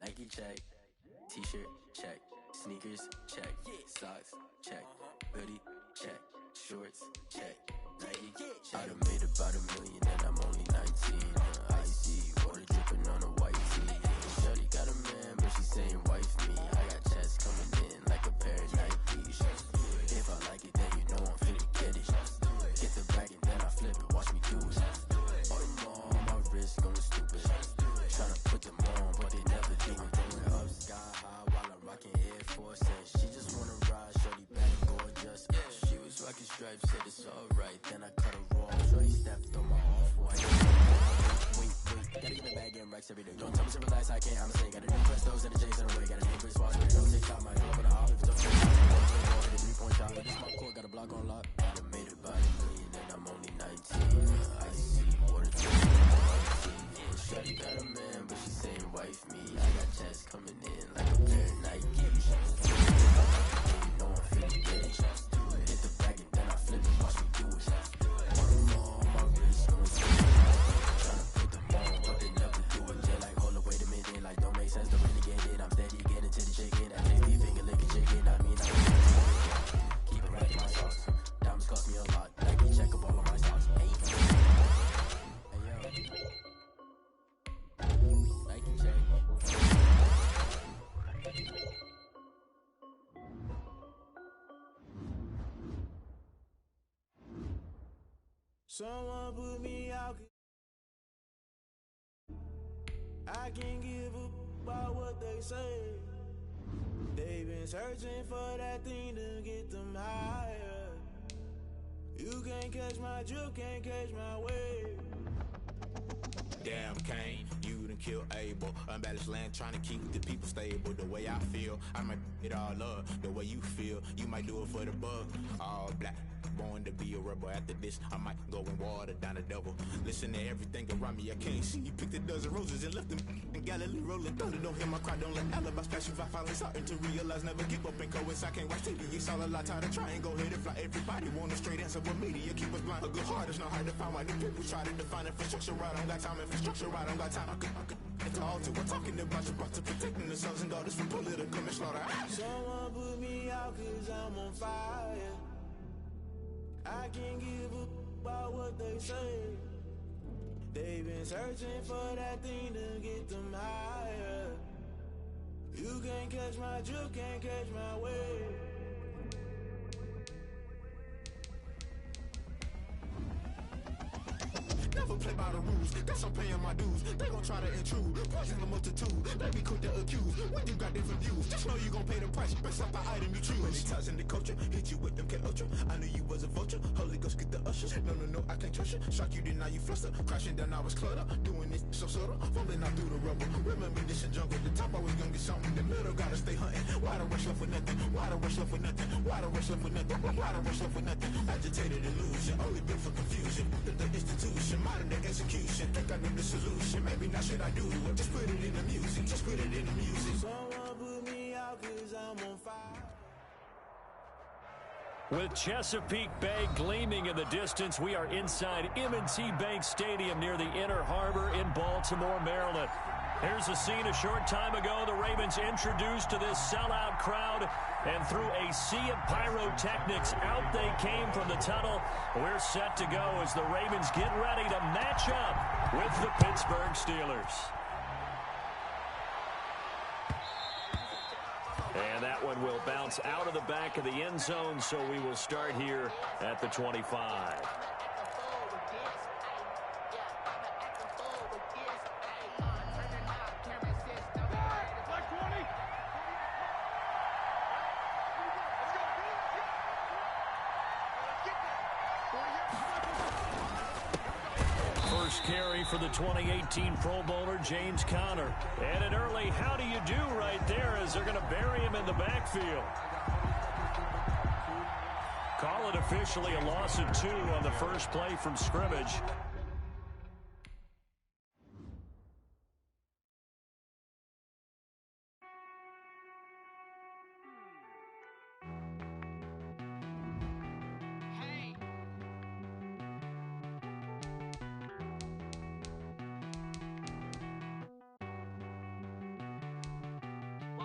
Nike check, t-shirt check, sneakers check, socks check, hoodie check, shorts check, Nike check. I done made about $1 million and I'm only 19. Icy water dripping on a white tee. Shorty got a man, but she saying wife me. I got checks coming in like a pair of Nikes. If I like it, then you know I'm finna get it. Get the bag and then I flip it. Watch me do it. All them on my wrist going stupid. Tryna put them on, but they never do it. Going up sky high while I'm rocking Air Force. And she just wanna ride, shorty bad and gorgeous. She was rocking stripes, said it's alright. Then I cut her off, shorty stepped on my off-white. Wait, gotta get the bag and racks every day. Don't tell me to relax, I can't, I'ma say. Got a new Prestos and the J's in the way. Got a new Chris Watch, but it don't take time. I hit up on the hop, if it's up to me, hit a 3-point shot. But this my court, got a block on lock. I done made about $1 million and I'm only 19. I see water dripping on my white tee. Shorty got a man, but she saying wife me. I got checks coming in like a pair of Nikes. You know I'm finna get it. Hit the bag and then I flip it. Watch me do it. All them on my wrist going stupid. Tryna put them on, but they never do it. They like, hold up, wait a minute. Like, don't make sense. Don't really get it. I'm steady getting to the chicken. That JV finger licking chicken. I mean, I keep it right in my sauce. Diamonds cost me a lot. Nike check up all of my stocks. Hey, yo. Nike check. Someone put me out. I can't give a about what they say. They've been searching for that thing to get them higher. You can't catch my drift, can't catch my wave. Damn, Kane, you done killed Abel. Unbalanced land, trying to keep the people stable. The way I feel, I might it all up. The way you feel, you might do it for the bug. All black, born to be a rebel. After this, I might go and water down the devil. Listen to everything around me, I can't see. You picked a dozen roses and left them in Galilee rolling thunder. Don't hear my cry, don't let alibis pass you. I finally starting to realize, never give up and coincide. I can't watch TV, it's all a lot. Tired of trying, go ahead and fly. Everybody want a straight answer, but media keep us blind. A good heart is not hard to find. Why the people try to define infrastructure right? I don't got time, infrastructure right? I don't got time. I could it's all to we're talking about your to protecting the sons and daughters from political manslaughter. Someone put me out cause I'm on fire. I can't give a about what they say. They've been searching for that thing to get them higher. You can't catch my drift, can't catch my wave. Never play by the rules, guess I'm paying my dues. They gon' try to intrude, poison the multitude. They be quick to accuse, when you got different views. Just know you gon' pay the price, based off the item you choose. Many ties in the culture, hit you with them K-Ultra. I knew you was a vulture, Holy Ghost get the ushers. No, I can't trust you. Shock you, then now you fluster. Crashing down, I was cluttered. Doing this so subtle, fumbling out through the rubble. Remember this a jungle, the top always gonna get something. The middle gotta stay hunting. Why the rush left for nothing? Why the rush left for nothing? Why the rush left for nothing? Why the rush left for nothing? Agitated illusion, only built for confusion. The institution, modern day execution. Think I know the solution. Maybe not should I do it? Just put it in the music. Just put it in the music. Someone put me out cause I'm on fire. With Chesapeake Bay gleaming in the distance, we are inside M&T Bank Stadium near the Inner Harbor in Baltimore, Maryland. Here's a scene a short time ago. The Ravens introduced to this sellout crowd, and through a sea of pyrotechnics, out they came from the tunnel. We're set to go as the Ravens get ready to match up with the Pittsburgh Steelers. And that one will bounce out of the back of the end zone, so we will start here at the 25. First carry for the 2018 Pro Bowler, James Conner. And an early how do you do right there as they're going to bury him in the backfield. Call it officially a loss of 2 on the first play from scrimmage.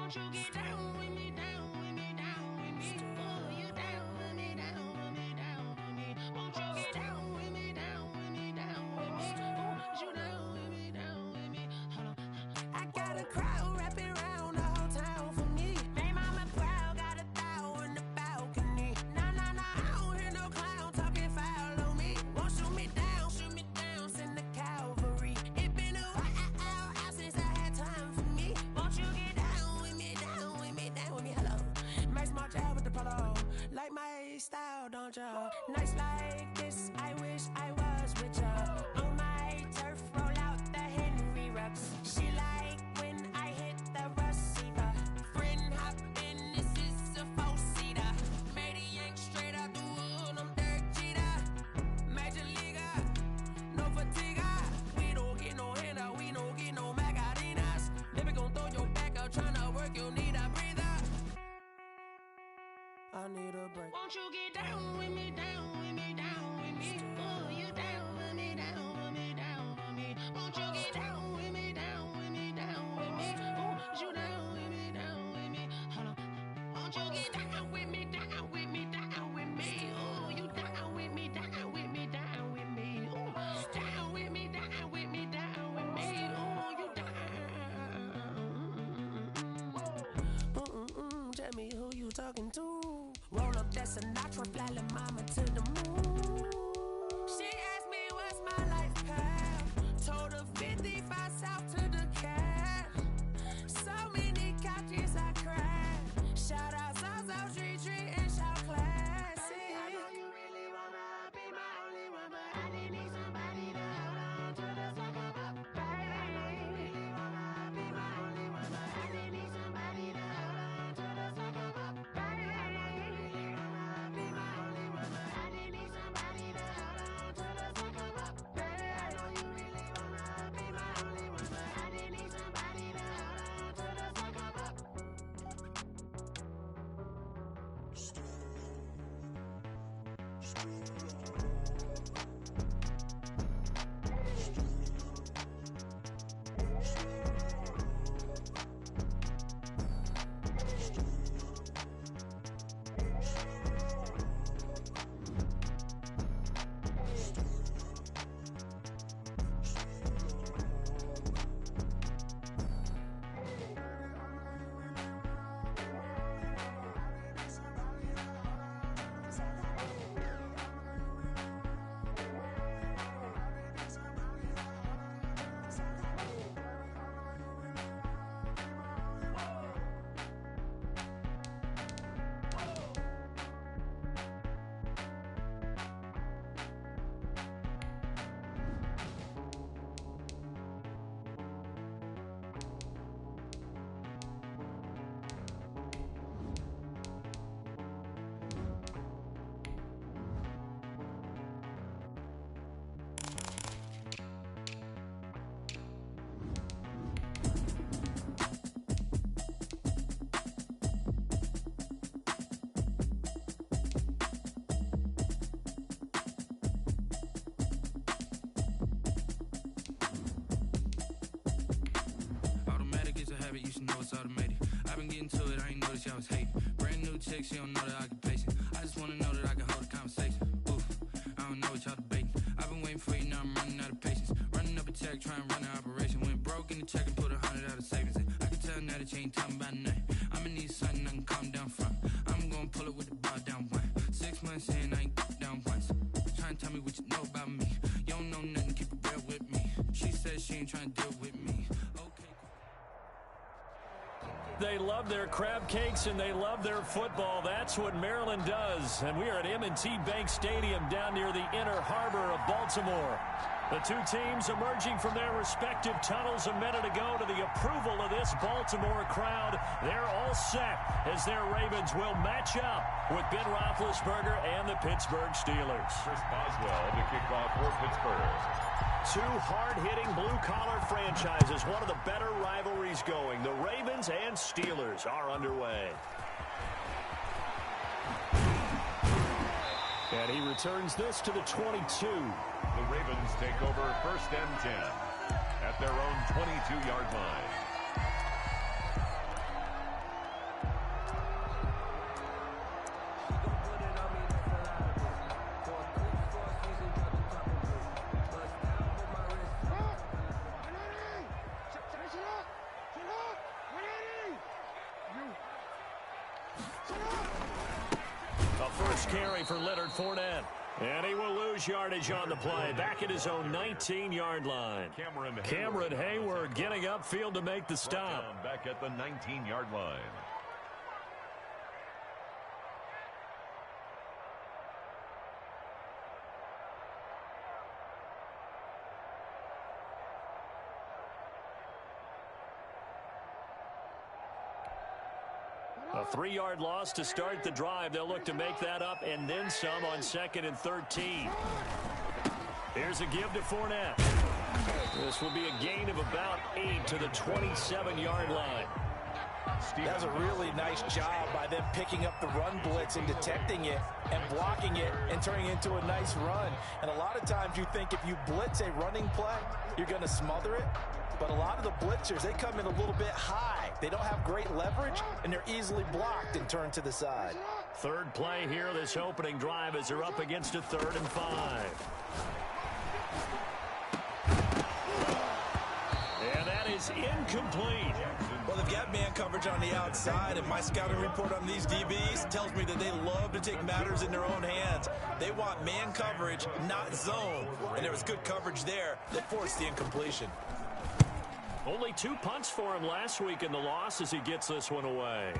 Won't you get down with me, down with me, down with me? Oh, you down with me, down with me, down with me. Won't you get down with me, down with me, down with me? Oh, you down with me, down with me. Hold on. I got a crowd wrapping around the whole town for me. They mama proud, got a thou in the balcony. Nah, nah, nah, I don't hear no clown talking foul on me. Won't shoot me down, send the cavalry. It been a while since I had time for me. Won't you get down with me, down with me, down with me? Hello. Max March out with the polo. Like my style, don't ya? Nights like this, I wish I was with ya. On my turf, roll out the Henry Rux. She like when I hit the receiver. Friend hop in, this is a four-seater. Made a yank straight out the wood, I'm Derek Jeter. Major leaguer, no fatigue. We don't get no handout, we don't get no Macarinas. Never gon' throw your back out, tryna work, you need a breather. I need a break. Won't you get down with me, down with me, down with me? Oh, you down with me, down with me, down with me. Won't you get down with me, down with me, down with me? Oh, you down with me, down with me. Hold on. Won't you get down with me, down with me, down with me? Oh, you down with me, down with me, down with me. Oh, down with me, down with me, down with me. Oh, you down. Tell me who you talking to. Roll up that Sinatra, fly la mama to the moon. She asked me what's my life path. Told her 55 south to the cat. So many couches I cried. Shout out South Street and shout classic. I know you really wanna be my only one, but I didn't need somebody to hold on to the second up. Baby, I know you really wanna be my only one, but I didn't need somebody to hold on to the second up. Baby, I know you really wanna be my only one, but I didn't need somebody to hold on to the second up. Baby, I know you really wanna be my only one, but I didn't need somebody to hold on to the second up. You should know it's automated. I've been getting to it, I ain't noticed y'all was hating. Brand new chick, she don't know the occupation. I just wanna know that I can hold a conversation. Oof, I don't know what y'all debating. I've been waiting for you, now I'm running out of patience. Running up a check, trying to run an operation. Went broke in the check and put 100 out of savings in. I can tell now that you ain't talking about nothing. I'ma need something I can calm down from. I'm gonna pull it with the bar down one. 6 months in, I ain't down once. Trying to tell me what you know about me. You don't know nothing, keep it real with me. She says she ain't trying to deal with me. They love their crab cakes and they love their football. That's what Maryland does. And we are at M&T Bank Stadium down near the Inner Harbor of Baltimore. The two teams emerging from their respective tunnels a minute ago to the approval of this Baltimore crowd. They're all set as their Ravens will match up with Ben Roethlisberger and the Pittsburgh Steelers. Chris Boswell to kick off for Pittsburgh. Two hard-hitting blue-collar franchises, one of the better rivalries going. The Ravens and Steelers are underway. And he returns this to the 22. The Ravens take over 1st and 10 at their own 22-yard line. A first carry for Leonard Fournette. And he will lose yardage on the play. Back at his own 19-yard line. Cameron Hayward getting upfield to make the stop. Back at the 19-yard line. A 3-yard loss to start the drive. They'll look to make that up and then some on 2nd and 13. Here's a give to Fournette. This will be a gain of about 8 to the 27-yard line. That was a really nice job by them picking up the run blitz and detecting it and blocking it and turning it into a nice run. And a lot of times you think if you blitz a running play, you're going to smother it. But a lot of the blitzers, they come in a little bit high. They don't have great leverage, and they're easily blocked and turned to the side. Third play here, this opening drive, as they're up against a 3rd and 5. And that is incomplete. Well, they've got man coverage on the outside, and my scouting report on these DBs tells me that they love to take matters in their own hands. They want man coverage, not zone. And there was good coverage there that forced the incompletion. Only 2 punts for him last week in the loss as he gets this one away.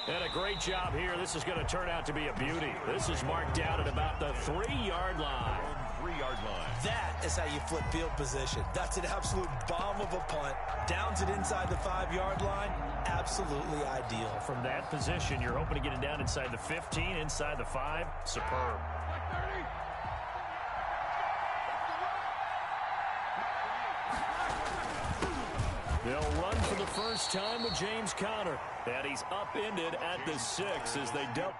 And a great job here. This is going to turn out to be a beauty. This is marked down at about the 3-yard line. 3-yard line. That is how you flip field position. That's an absolute bomb of a punt. Downs it inside the 5-yard line. Absolutely ideal. From that position, you're hoping to get it down inside the 15, inside the 5. Superb. They'll run for the first time with James Conner. And he's upended at the 6 as they dump.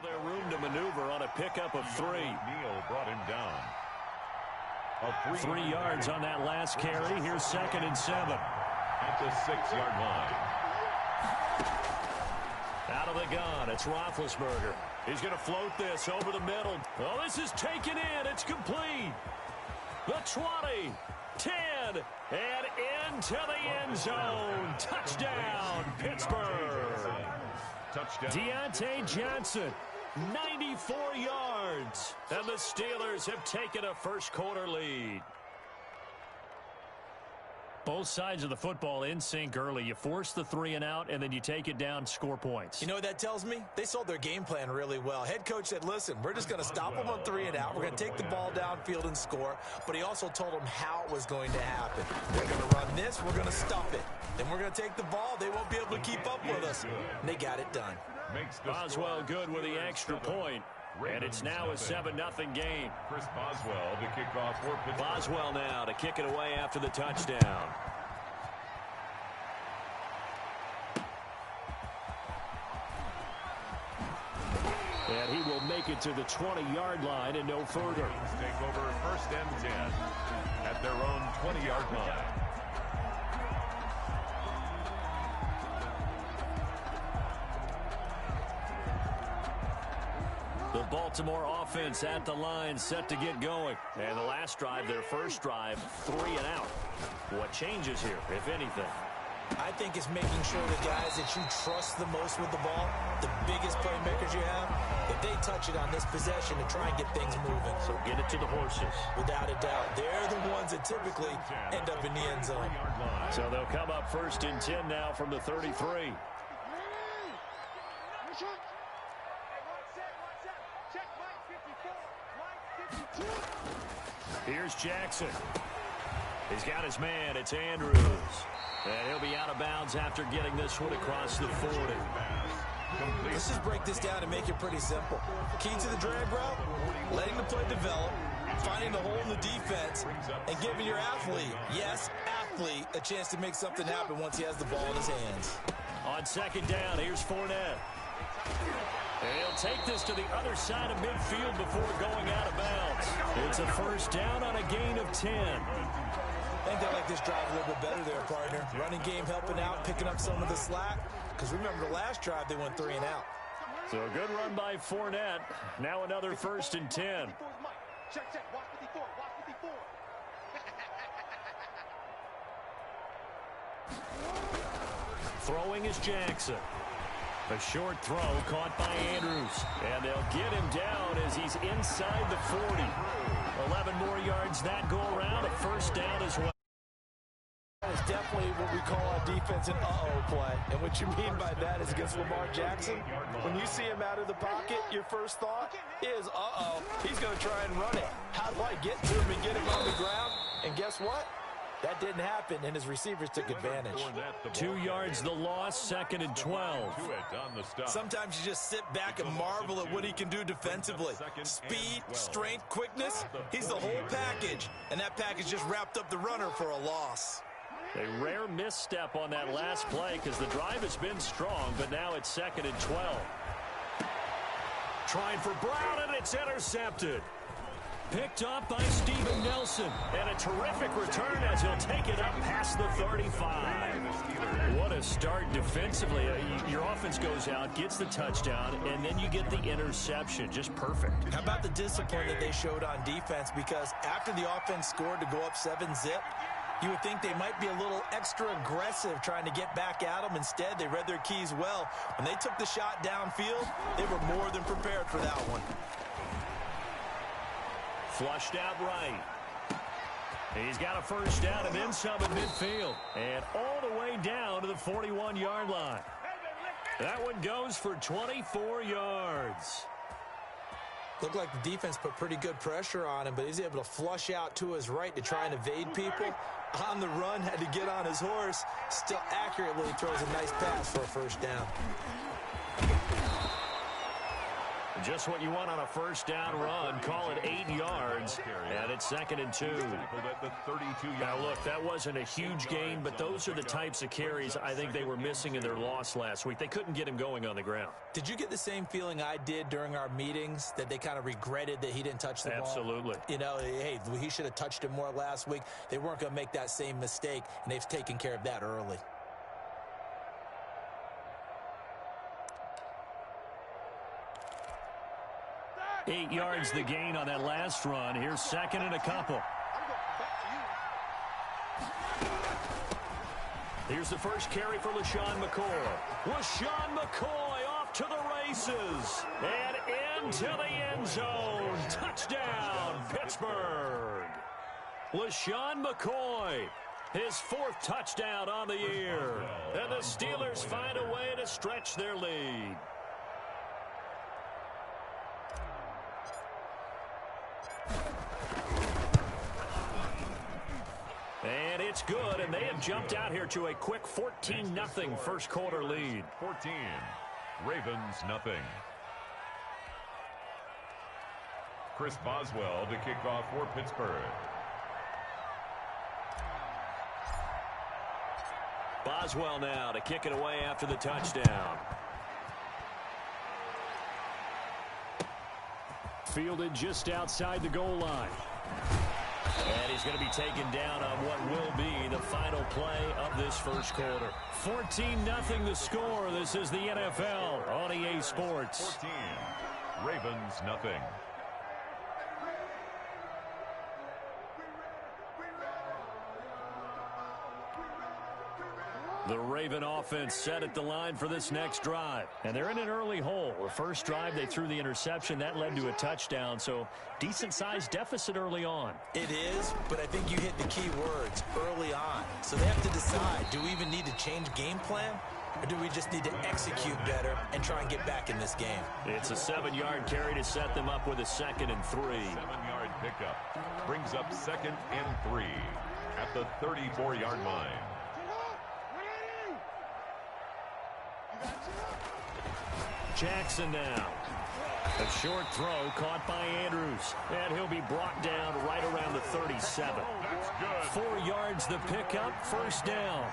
Their room to maneuver on a pickup of 3. Neal brought him down. 3 yards on that last carry. Here's 2nd and 7. At the 6-yard line. Out of the gun, it's Roethlisberger. He's going to float this over the middle. Oh, this is taken in. It's complete. The 20, 10, and into the end zone. Touchdown, Pittsburgh. Touchdown. Deontay Johnson, 94 yards. And the Steelers have taken a first-quarter lead. Both sides of the football in sync early. You force the 3-and-out, and then you take it down, score points. You know what that tells me? They sold their game plan really well. Head coach said, listen, we're just going to stop them on 3-and-out. We're going to take the ball downfield and score. But he also told them how it was going to happen. We're going to run this. We're going to stop it. Then we're going to take the ball. They won't be able to keep up with us. And they got it done. Boswell good with the extra point. And it's now a 7-0 game. Chris Boswell to kick off for Pittsburgh. Boswell now to kick it away after the touchdown. And he will make it to the 20-yard line and no further. Take over 1st and 10 at their own 20-yard line. The Baltimore offense at the line, set to get going. And the last drive, their first drive, 3-and-out. What changes here, if anything? I think it's making sure the guys that you trust the most with the ball, the biggest playmakers you have, if they touch it on this possession to try and get things moving. So get it to the horses. Without a doubt. They're the ones that typically end up in the end zone. So they'll come up 1st and 10 now from the 33. Here's Jackson. He's got his man. It's Andrews. And he'll be out of bounds after getting this one across the 40. Let's just break this down and make it pretty simple. Key to the drag route, letting the play develop, finding the hole in the defense, and giving your athlete, yes, athlete, a chance to make something happen once he has the ball in his hands. On 2nd down, here's Fournette. And he'll take this to the other side of midfield before going out of bounds. It's a 1st down on a gain of 10. I think they like this drive a little bit better there, partner. Running game helping out, picking up some of the slack. Because remember, the last drive, they went 3 and out. So a good run by Fournette. Now another 1st and 10. Throwing is Jackson. A short throw caught by Andrews. And they'll get him down as he's inside the 40. 11 more yards that go around. A 1st down as well. That is definitely what we call on defense an uh-oh play. And what you mean by that is against Lamar Jackson, when you see him out of the pocket, your first thought is, uh-oh, he's going to try and run it. How do I get to him and get him on the ground? And guess what? That didn't happen, and his receivers took advantage. 2 yards the loss, 2nd and 12. Sometimes you just sit back and marvel at what he can do defensively. Speed, strength, quickness, he's the whole package. And that package just wrapped up the runner for a loss. A rare misstep on that last play because the drive has been strong, but now it's 2nd and 12. Trying for Brown, and it's intercepted. Picked up by Steven Nelson. And a terrific return as he'll take it up past the 35. What a start defensively. Your offense goes out, gets the touchdown, and then you get the interception. Just perfect. How about the discipline that they showed on defense? Because after the offense scored to go up 7-zip, you would think they might be a little extra aggressive trying to get back at them. Instead, they read their keys well. When they took the shot downfield, they were more than prepared for that one. Flushed out right. He's got a 1st down and then some at midfield. And all the way down to the 41-yard line. That one goes for 24 yards. Looked like the defense put pretty good pressure on him, but he's able to flush out to his right to try and evade people. On the run, had to get on his horse. Still accurately throws a nice pass for a 1st down. Just what you want on a 1st down run. Call it 8 yards. And it's 2nd and 2. Now, look, that wasn't a huge gain, but those are the types of carries I think they were missing in their loss last week. They couldn't get him going on the ground. Did you get the same feeling I did during our meetings, that they kind of regretted that he didn't touch the ball? Absolutely. You know, hey, he should have touched it more last week. They weren't going to make that same mistake, and they've taken care of that early. Eight yards the gain on that last run. Here's 2nd and a couple. Here's the first carry for LaShawn McCoy. LaShawn McCoy off to the races. And into the end zone. Touchdown, Pittsburgh. LaShawn McCoy, his 4th touchdown on the year. And the Steelers find a way to stretch their lead. And it's good, and they have jumped out here to a quick 14-0 1st quarter lead. 14, Ravens nothing. Chris Boswell to kick off for Pittsburgh. Boswell now to kick it away after the touchdown. Fielded just outside the goal line. And he's going to be taken down on what will be the final play of this 1st quarter. 14-0 the score. This is the NFL on EA Sports. 14, Ravens nothing. The Raven offense set at the line for this next drive. And they're in an early hole. The first drive, they threw the interception. That led to a touchdown, so decent-sized deficit early on. It is, but I think you hit the key words, early on. So they have to decide, do we even need to change game plan? Or do we just need to execute better and try and get back in this game? It's a 7-yard carry to set them up with a 2nd and 3. 7-yard pickup brings up 2nd and 3 at the 34-yard line. Jackson now. A short throw caught by Andrews. And he'll be brought down right around the 37. 4 yards the pickup, 1st down.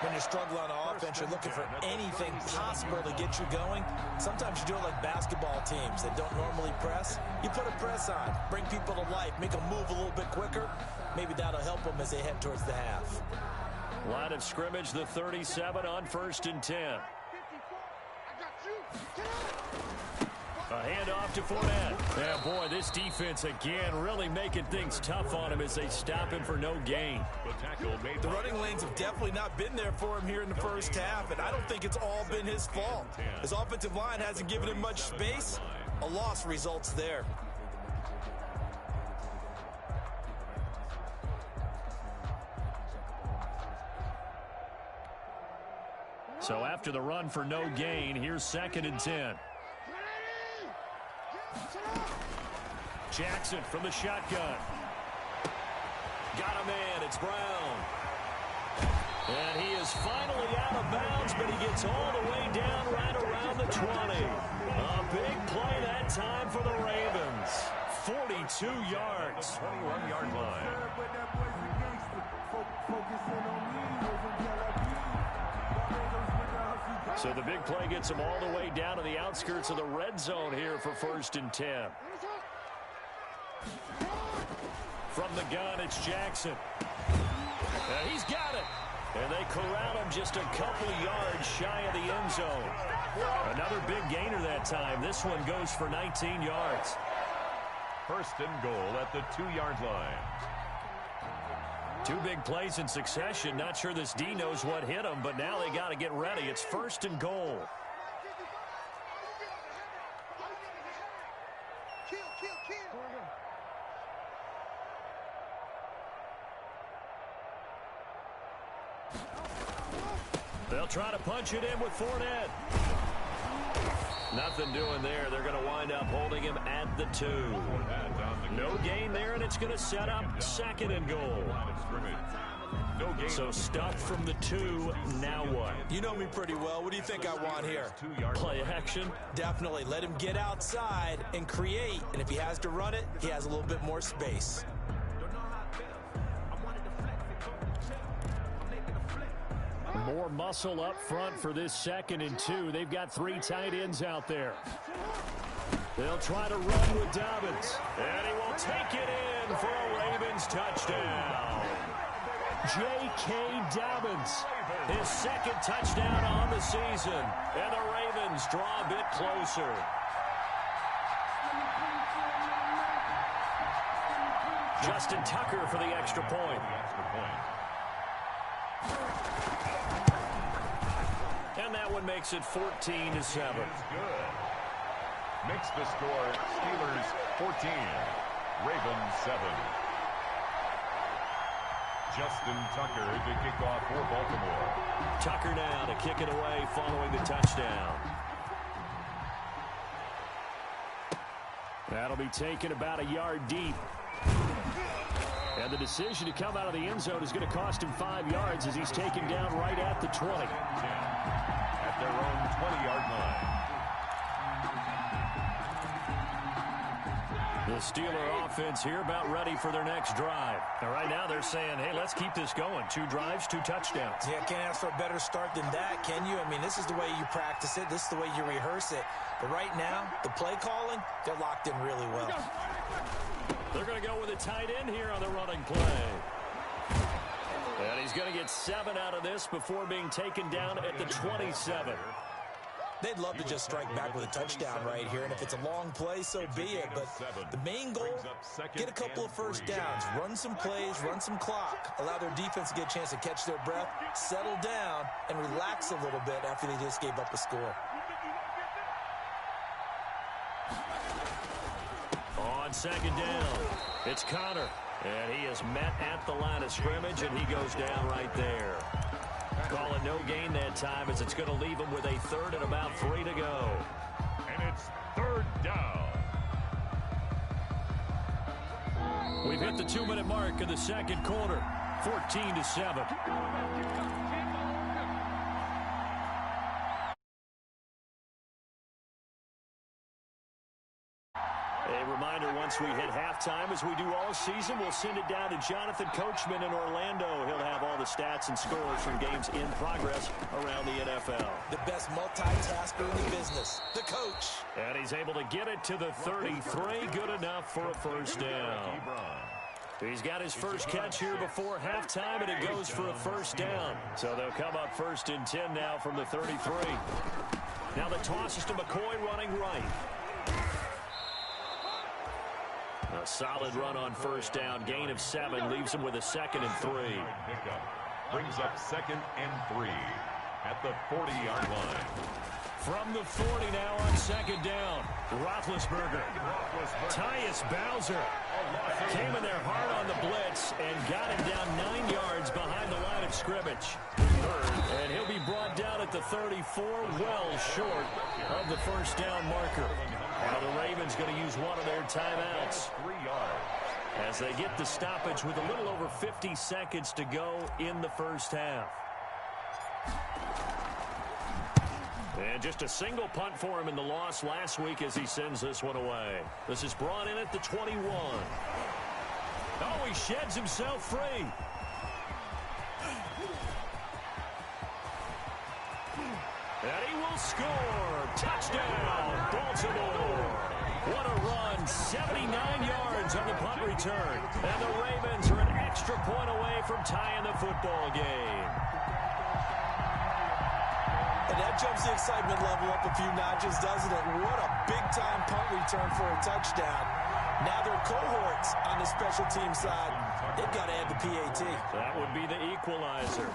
When you struggle on offense, you're looking for anything possible to get you going. Sometimes you do it like basketball teams that don't normally press. You put a press on, bring people to life, make them move a little bit quicker. Maybe that'll help them as they head towards the half. Line of scrimmage, the 37 on 1st and 10. A handoff to Fournette. Yeah, boy, this defense again really making things tough on him as they stop him for no gain. The running lanes have definitely not been there for him here in the first half, and I don't think it's all been his fault. His offensive line hasn't given him much space. A loss results there. So after the run for no gain, here's 2nd and 10. Jackson from the shotgun. Got a man. It's Brown. And he is finally out of bounds, but he gets all the way down right around the 20. A big play that time for the Ravens. 42 yards. 21-yard line. So the big play gets him all the way down to the outskirts of the red zone here for 1st and 10. From the gun, it's Jackson. He's got it. And they corral him just a couple yards shy of the end zone. Another big gainer that time. This one goes for 19 yards. 1st and goal at the 2-yard line. 2 big plays in succession. Not sure this D knows what hit him, but now they got to get ready. It's 1st and goal. They'll try to punch it in with Fournette. Nothing doing there. They're going to wind up holding him at the 2. No gain there, and it's going to set up 2nd and goal. So stuffed from the 2. Now what? You know me pretty well. What do you think I want here? Play action? Definitely. Let him get outside and create. And if he has to run it, he has a little bit more space. More muscle up front for this 2nd and 2. They've got 3 tight ends out there. They'll try to run with Dobbins. And he will take it in for a Ravens touchdown. J.K. Dobbins, his 2nd touchdown on the season. And the Ravens draw a bit closer. Justin Tucker for the extra point. And that one makes it 14-7. Makes the score Steelers 14, Ravens 7. Justin Tucker to kick off for Baltimore. Tucker now to kick it away following the touchdown. That'll be taken about a yard deep. And the decision to come out of the end zone is going to cost him 5 yards as he's taken down right at the 20. At their own 20-yard line. The Steeler offense here about ready for their next drive. And right now they're saying, hey, let's keep this going. 2 drives, 2 touchdowns. Yeah, can't ask for a better start than that, can you? I mean, this is the way you practice it. This is the way you rehearse it. But right now, the play calling, they're locked in really well. They're going to go with a tight end here on the running play. And he's going to get 7 out of this before being taken down at the 27. They'd love to just strike back with a touchdown right here, and if it's a long play, so be it. But the main goal, get a couple of first downs, run some plays, run some clock, allow their defense to get a chance to catch their breath, settle down, and relax a little bit after they just gave up a score. On second down, it's Connor, and he is met at the line of scrimmage, and he goes down right there. Call it no gain that time, as it's going to leave him with a third and about 3 to go. And it's third down. We've hit the 2-minute mark in the second quarter, 14-7. A reminder, once we hit halftime, as we do all season, we'll send it down to Jonathan Coachman in Orlando. He'll have all the stats and scores from games in progress around the NFL. The best multitasker in the business, the coach. And he's able to get it to the 33, good enough for a first down. He's got his first catch here before halftime, and it goes for a first down. So they'll come up 1st and 10 now from the 33. Now the toss is to McCoy running right. A solid run on first down. Gain of 7 leaves him with a 2nd and 3. Brings up 2nd and 3 at the 40-yard line. From the 40 now on 2nd down. Roethlisberger. Tyus Bowser came in there hard on the blitz and got him down 9 yards behind the line of scrimmage. And he'll be brought down at the 34, well short of the first down marker. Now the Ravens going to use one of their timeouts as they get the stoppage with a little over 50 seconds to go in the first half. And just a single punt for him in the loss last week as he sends this one away. This is brought in at the 21. Oh, he sheds himself free. And he will score. Touchdown, Baltimore. What a run. 79 yards on the punt return. And the Ravens are an extra point away from tying the football game. And that jumps the excitement level up a few notches, doesn't it? What a big-time punt return for a touchdown. Now their cohorts on the special team side, they've got to add the PAT. That would be the equalizer.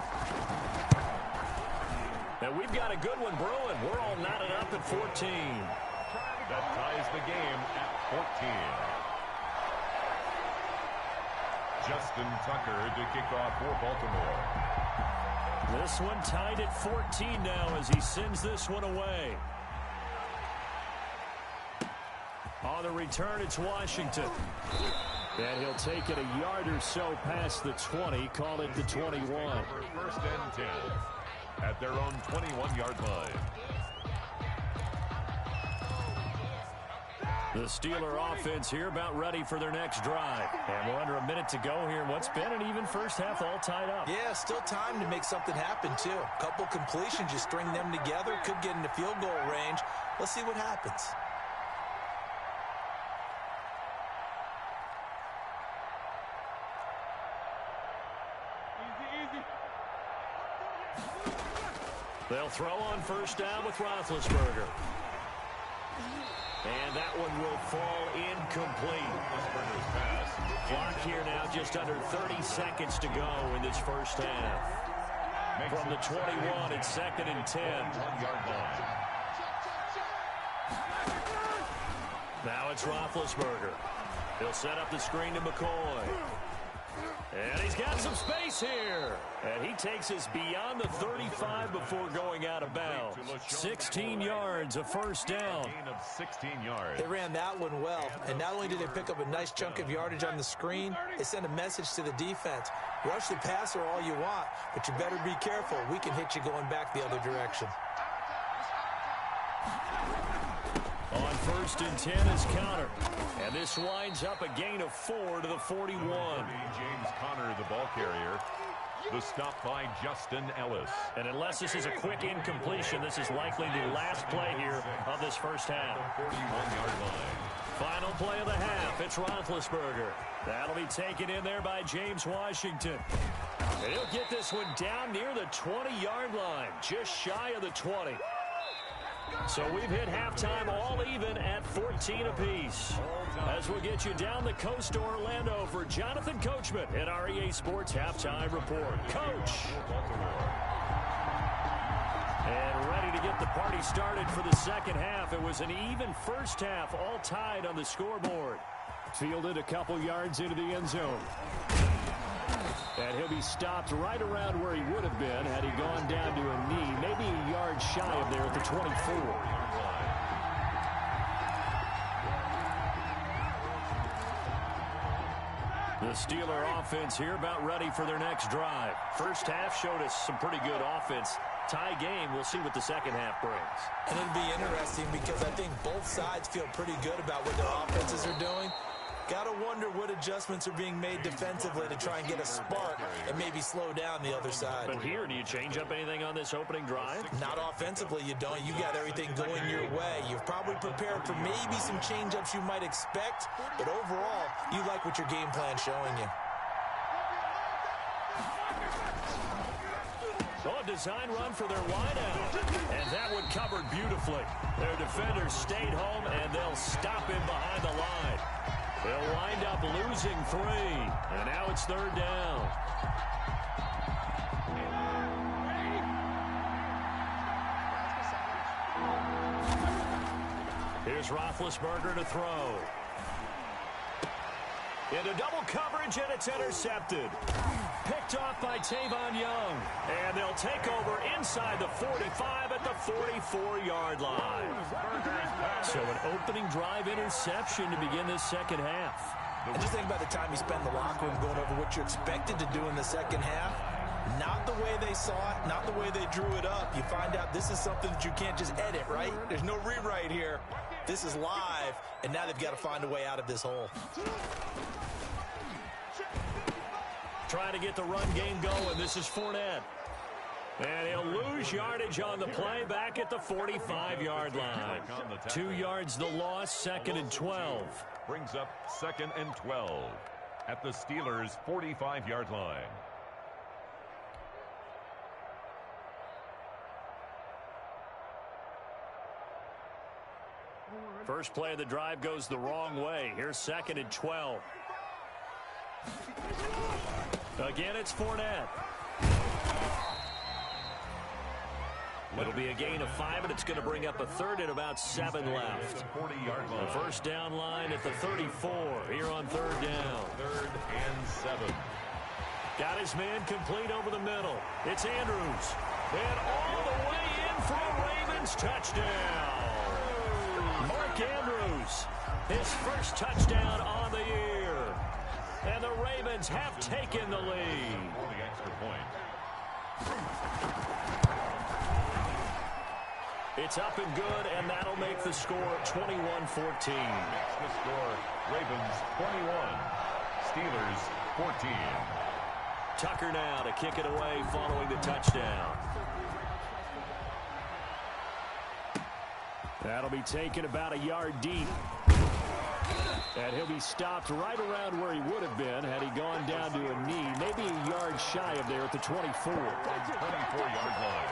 And we've got a good one brewing. We're all knotted up at 14. That ties the game at 14. Justin Tucker to kick off for Baltimore. This one tied at 14 now as he sends this one away. On the return, it's Washington. And he'll take it a yard or so past the 20, call it the 21. 1st and 10 at their own 21-yard line. The Steeler offense here about ready for their next drive. And we're under a minute to go here in what's been an even first half, all tied up. Yeah, still time to make something happen, too. A couple completions, you string them together, could get into field goal range. Let's see what happens. They'll throw on first down with Roethlisberger. And that one will fall incomplete. Clock here now just under 30 seconds to go in this first half. From the 21, it's 2nd and 10. Now it's Roethlisberger. He'll set up the screen to McCoy. And he's got some space here. And he takes us beyond the 35 before going out of bounds. 16 yards, a first down. Gain of 16 yards. They ran that one well. And not only did they pick up a nice chunk of yardage on the screen, they sent a message to the defense. Rush the passer all you want, but you better be careful. We can hit you going back the other direction. On 1st and 10 is Connor. And this winds up a gain of 4 to the 41. James Conner, the ball carrier. The stop by Justin Ellis. And unless this is a quick incompletion, this is likely the last play here of this first half. 41-yard line. Final play of the half. It's Roethlisberger. That'll be taken in there by James Washington. And he'll get this one down near the 20-yard line, just shy of the 20. So we've hit halftime all even at 14 apiece. As we'll get you down the coast to Orlando for Jonathan Coachman at our EA Sports Halftime Report. Coach. And ready to get the party started for the second half. It was an even first half, all tied on the scoreboard. Fielded a couple yards into the end zone. And he'll be stopped right around where he would have been had he gone down to a knee, maybe a yard shy of there at the 24. The Steeler offense here about ready for their next drive. First half showed us some pretty good offense. Tie game, we'll see what the second half brings. And it'll be interesting because I think both sides feel pretty good about what their offenses are doing. Got to wonder what adjustments are being made defensively to try and get a spark and maybe slow down the other side. But here, do you change up anything on this opening drive? Not offensively, you don't. You got everything going your way. You've probably prepared for maybe some change-ups you might expect, but overall, you like what your game plan's showing you. So a design run for their wideout, and that one covered beautifully. Their defenders stayed home, and they'll him behind the line. They'll wind up losing 3, and now it's third down. Here's Roethlisberger to throw. Into double coverage, and it's intercepted. Picked off by Tavon Young. And they'll take over inside the 45 at the 44-yard line. So an opening drive interception to begin this second half. And just think about the time you spend in the locker room going over what you expected to do in the second half. Not the way they saw it, not the way they drew it up. You find out this is something that you can't just edit, right? There's no rewrite here. This is live, and now they've got to find a way out of this hole. Trying to get the run game going. This is Fournette. And he'll lose yardage on the play back at the 45-yard line. 2 yards the loss, second and 12. Brings up second and 12 at the Steelers' 45-yard line. First play of the drive goes the wrong way. Here's second and 12. Again, it's Fournette. It'll be a gain of 5, and it's going to bring up a third and about 7 left. The first down line at the 34 here on third down. Third and 7. Got his man complete over the middle. It's Andrews. And all the way in for a Ravens touchdown. Mark Andrews, his first touchdown on the year. And the Ravens have taken the lead. For the extra point. It's up and good, and that'll make the score 21-14. Makes the score Ravens 21, Steelers 14. Tucker now to kick it away following the touchdown. That'll be taken about a yard deep. And he'll be stopped right around where he would have been had he gone down to a knee, maybe a yard shy of there at the 24. 24-yard line.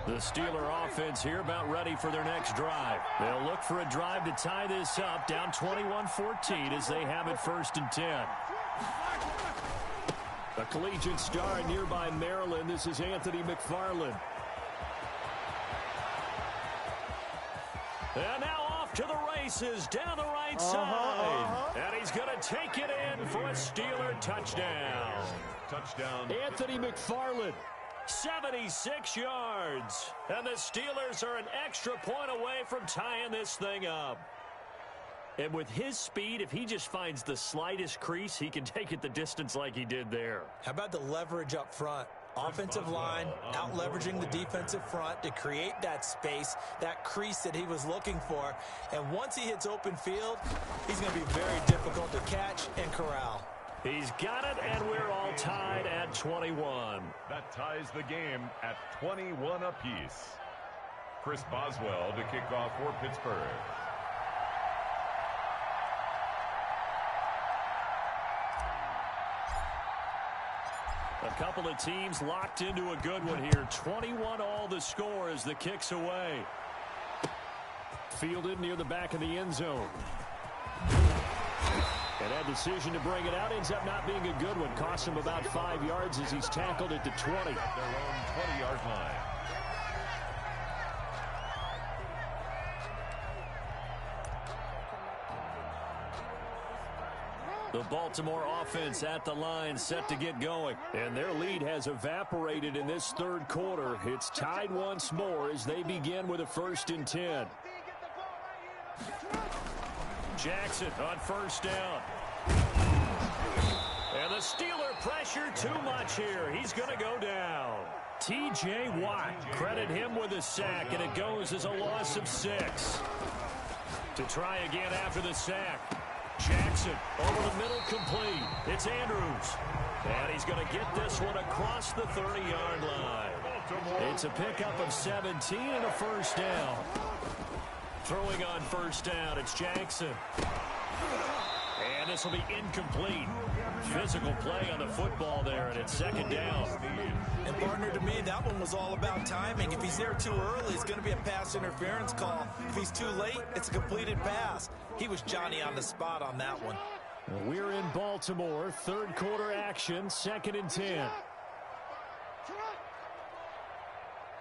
The Steeler offense here about ready for their next drive. They'll look for a drive to tie this up, down 21-14 as they have it first and 10. A collegiate star in nearby Maryland, this is Anthony McFarland. And now off to the races, down the right side. And he's going to take it in for a Steeler touchdown. Touchdown. Anthony McFarland. 76 yards. And the Steelers are an extra point away from tying this thing up. And with his speed, if he just finds the slightest crease, he can take it the distance like he did there. How about the leverage up front? Offensive line out leveraging the defensive front to create that space, that crease that he was looking for. And once he hits open field, he's going to be very difficult to catch and corral. He's got it, and we're all tied at 21. That ties the game at 21 apiece. Chris Boswell to kick off for Pittsburgh. A couple of teams locked into a good one here. 21 all the score as the kick's away. Fielded near the back of the end zone. And that decision to bring it out ends up not being a good one. Costs him about 5 yards as he's tackled at the 20. Their own 20-yard line. The Baltimore offense at the line, set to get going. And their lead has evaporated in this third quarter. It's tied once more as they begin with a 1st and 10. Jackson on first down. And the Steeler pressure too much here. He's going to go down. T.J. Watt, credit him with a sack, and it goes as a loss of 6. To try again after the sack. Jackson over the middle, complete. It's Andrews. And he's going to get this one across the 30-yard line. It's a pickup of 17 and a first down. Throwing on first down, it's Jackson. And this will be incomplete. Physical play on the football there, and it's 2nd down. And partner, to me, that one was all about timing. If he's there too early, it's going to be a pass interference call. If he's too late, it's a completed pass. He was Johnny on the spot on that one. We're in Baltimore, third quarter action, 2nd and 10.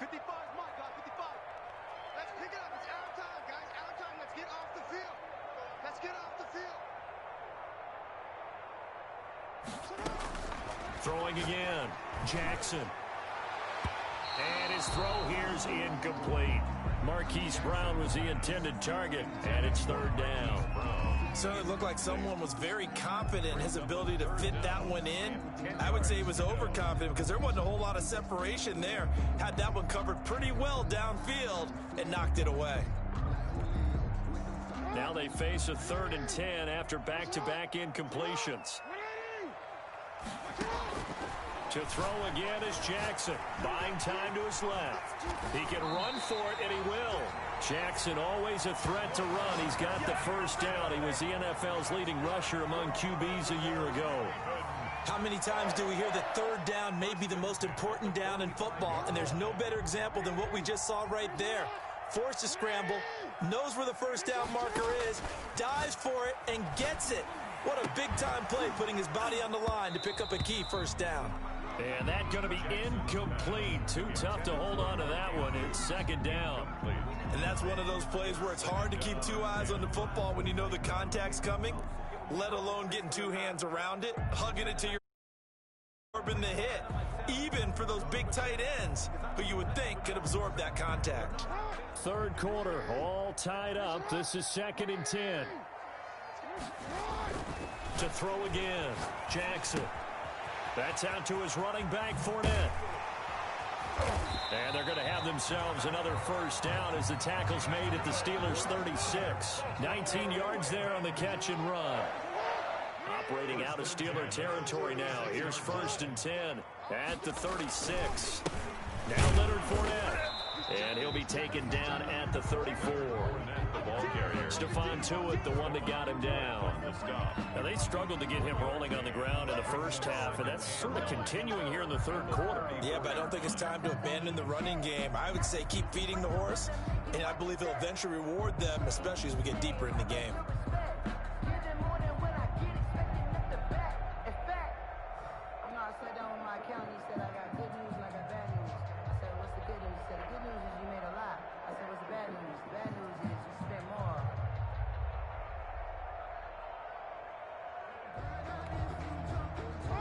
55, my God, 55. Let's pick it up. It's our time, guys. Our time. Let's get off the field. Let's get off the field. Throwing again, Jackson. And his throw here's incomplete. Marquise Brown was the intended target, and it's 3rd down. So it looked like someone was very confident in his ability to fit that one in. I would say he was overconfident because there wasn't a whole lot of separation there. Had that one covered pretty well downfield and knocked it away. Now they face a 3rd and 10 after back-to-back incompletions. To throw again is Jackson. Buying time to his left. He can run for it, and he will. Jackson always a threat to run. He's got the first down. He was the NFL's leading rusher among QBs a year ago. How many times do we hear that 3rd down may be the most important down in football, and there's no better example than what we just saw right there. Forced to scramble, knows where the first down marker is, dives for it, and gets it. What a big-time play, putting his body on the line to pick up a key first down. And that's going to be incomplete. Too tough to hold on to that one. It's 2nd down. And that's one of those plays where it's hard to keep 2 eyes on the football when you know the contact's coming, let alone getting 2 hands around it, hugging it to your absorbing the hit, even for those big tight ends who you would think could absorb that contact. Third quarter, all tied up. This is 2nd and 10. To throw again, Jackson. That's out to his running back, Fournette. And they're going to have themselves another first down as the tackle's made at the Steelers' 36. 19 yards there on the catch and run. Operating out of Steeler territory now. Here's 1st and 10 at the 36. Now Leonard Fournette. And he'll be taken down at the 34. Stephon Tuitt, the one that got him down. Now, they struggled to get him rolling on the ground in the first half, and that's sort of continuing here in the third quarter. Yeah, but I don't think it's time to abandon the running game. I would say keep feeding the horse, and I believe he'll eventually reward them, especially as we get deeper in the game.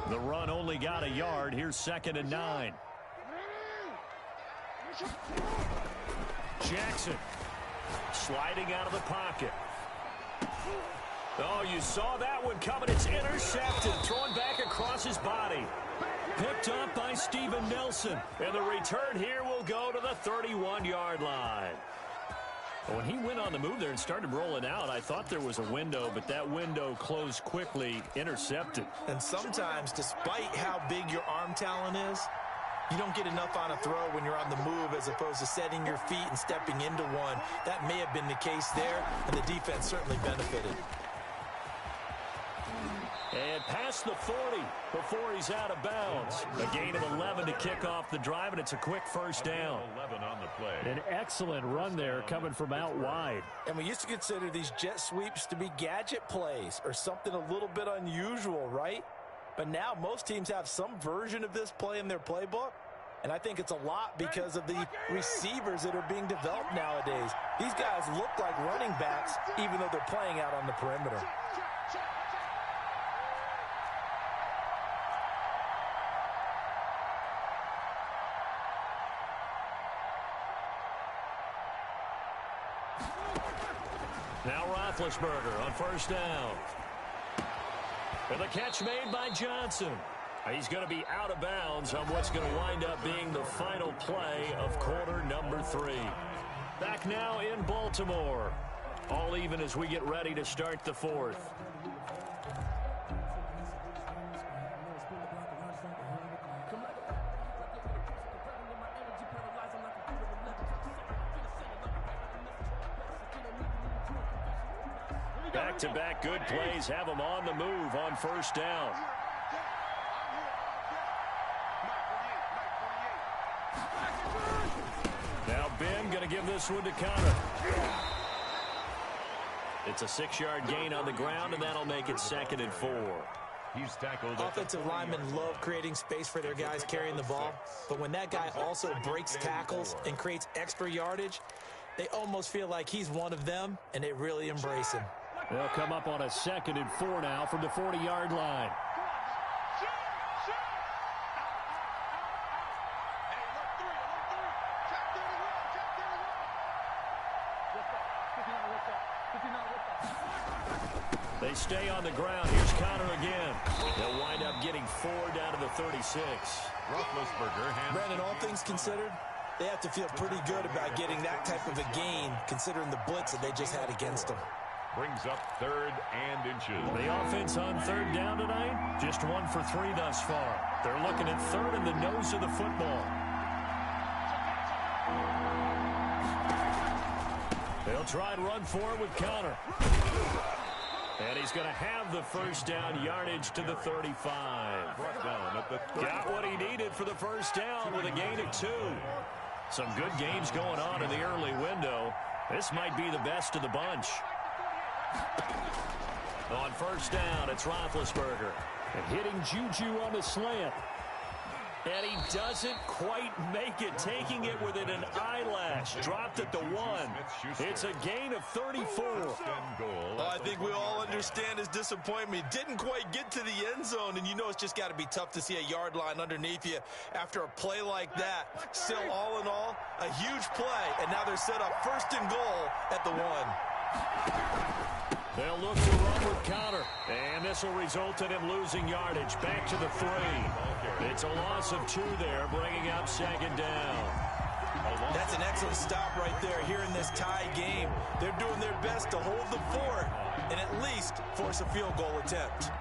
The run only got a yard. Here's 2nd and 9. Jackson sliding out of the pocket. Oh, you saw that one coming. It's intercepted. Thrown back across his body. Picked up by Steven Nelson. And the return here will go to the 31-yard line. When he went on the move there and started rolling out, I thought there was a window, but that window closed quickly, intercepted. And sometimes, despite how big your arm talent is, you don't get enough on a throw when you're on the move as opposed to setting your feet and stepping into one. That may have been the case there, and the defense certainly benefited. And past the 40 before he's out of bounds. A gain of 11 to kick off the drive, and it's a quick first down. 11 on the play. An excellent run there coming from out wide. And we used to consider these jet sweeps to be gadget plays or something a little bit unusual, right? But now most teams have some version of this play in their playbook. And I think it's a lot because of the receivers that are being developed nowadays. These guys look like running backs even though they're playing out on the perimeter. Now Roethlisberger on first down. And the catch made by Johnson. He's going to be out of bounds on what's going to wind up being the final play of quarter number 3. Back now in Baltimore. All even as we get ready to start the fourth. Back-to-back good plays have him on the move on first down. Now Ben going to give this one to Connor. It's a 6-yard gain on the ground, and that'll make it 2nd and 4. He's tackled. Offensive linemen love creating space for their guys carrying the ball, but when that guy also breaks tackles and creates extra yardage, they almost feel like he's one of them, and they really embrace him. They'll come up on a 2nd and 4 now from the 40-yard line. They stay on the ground. Here's Connor again. They'll wind up getting 4 down to the 36. Roethlisberger. Brandon, all things considered, they have to feel pretty good about getting that type of a gain, considering the blitz that they just had against them. Brings up 3rd and inches. The offense on 3rd down tonight, just 1 for 3 thus far. They're looking at 3rd in the nose of the football. They'll try and run for it with Connor. And he's going to have the first down yardage to the 35. Got what he needed for the first down with a gain of 2. Some good games going on in the early window. This might be the best of the bunch. On first down, it's Roethlisberger. And hitting Juju on the slant. And he doesn't quite make it, taking it within an eyelash. Dropped at the 1. It's a gain of 34. I think we all understand his disappointment. Didn't quite get to the end zone, and you know it's just got to be tough to see a yard line underneath you after a play like that. Still, all in all, a huge play, and now they're set up 1st and goal at the 1. They'll look to run with Connor, and this will result in him losing yardage. Back to the 3. It's a loss of 2 there, bringing up 2nd down. That's an excellent stop right there here in this tie game. They're doing their best to hold the fort and at least force a field goal attempt.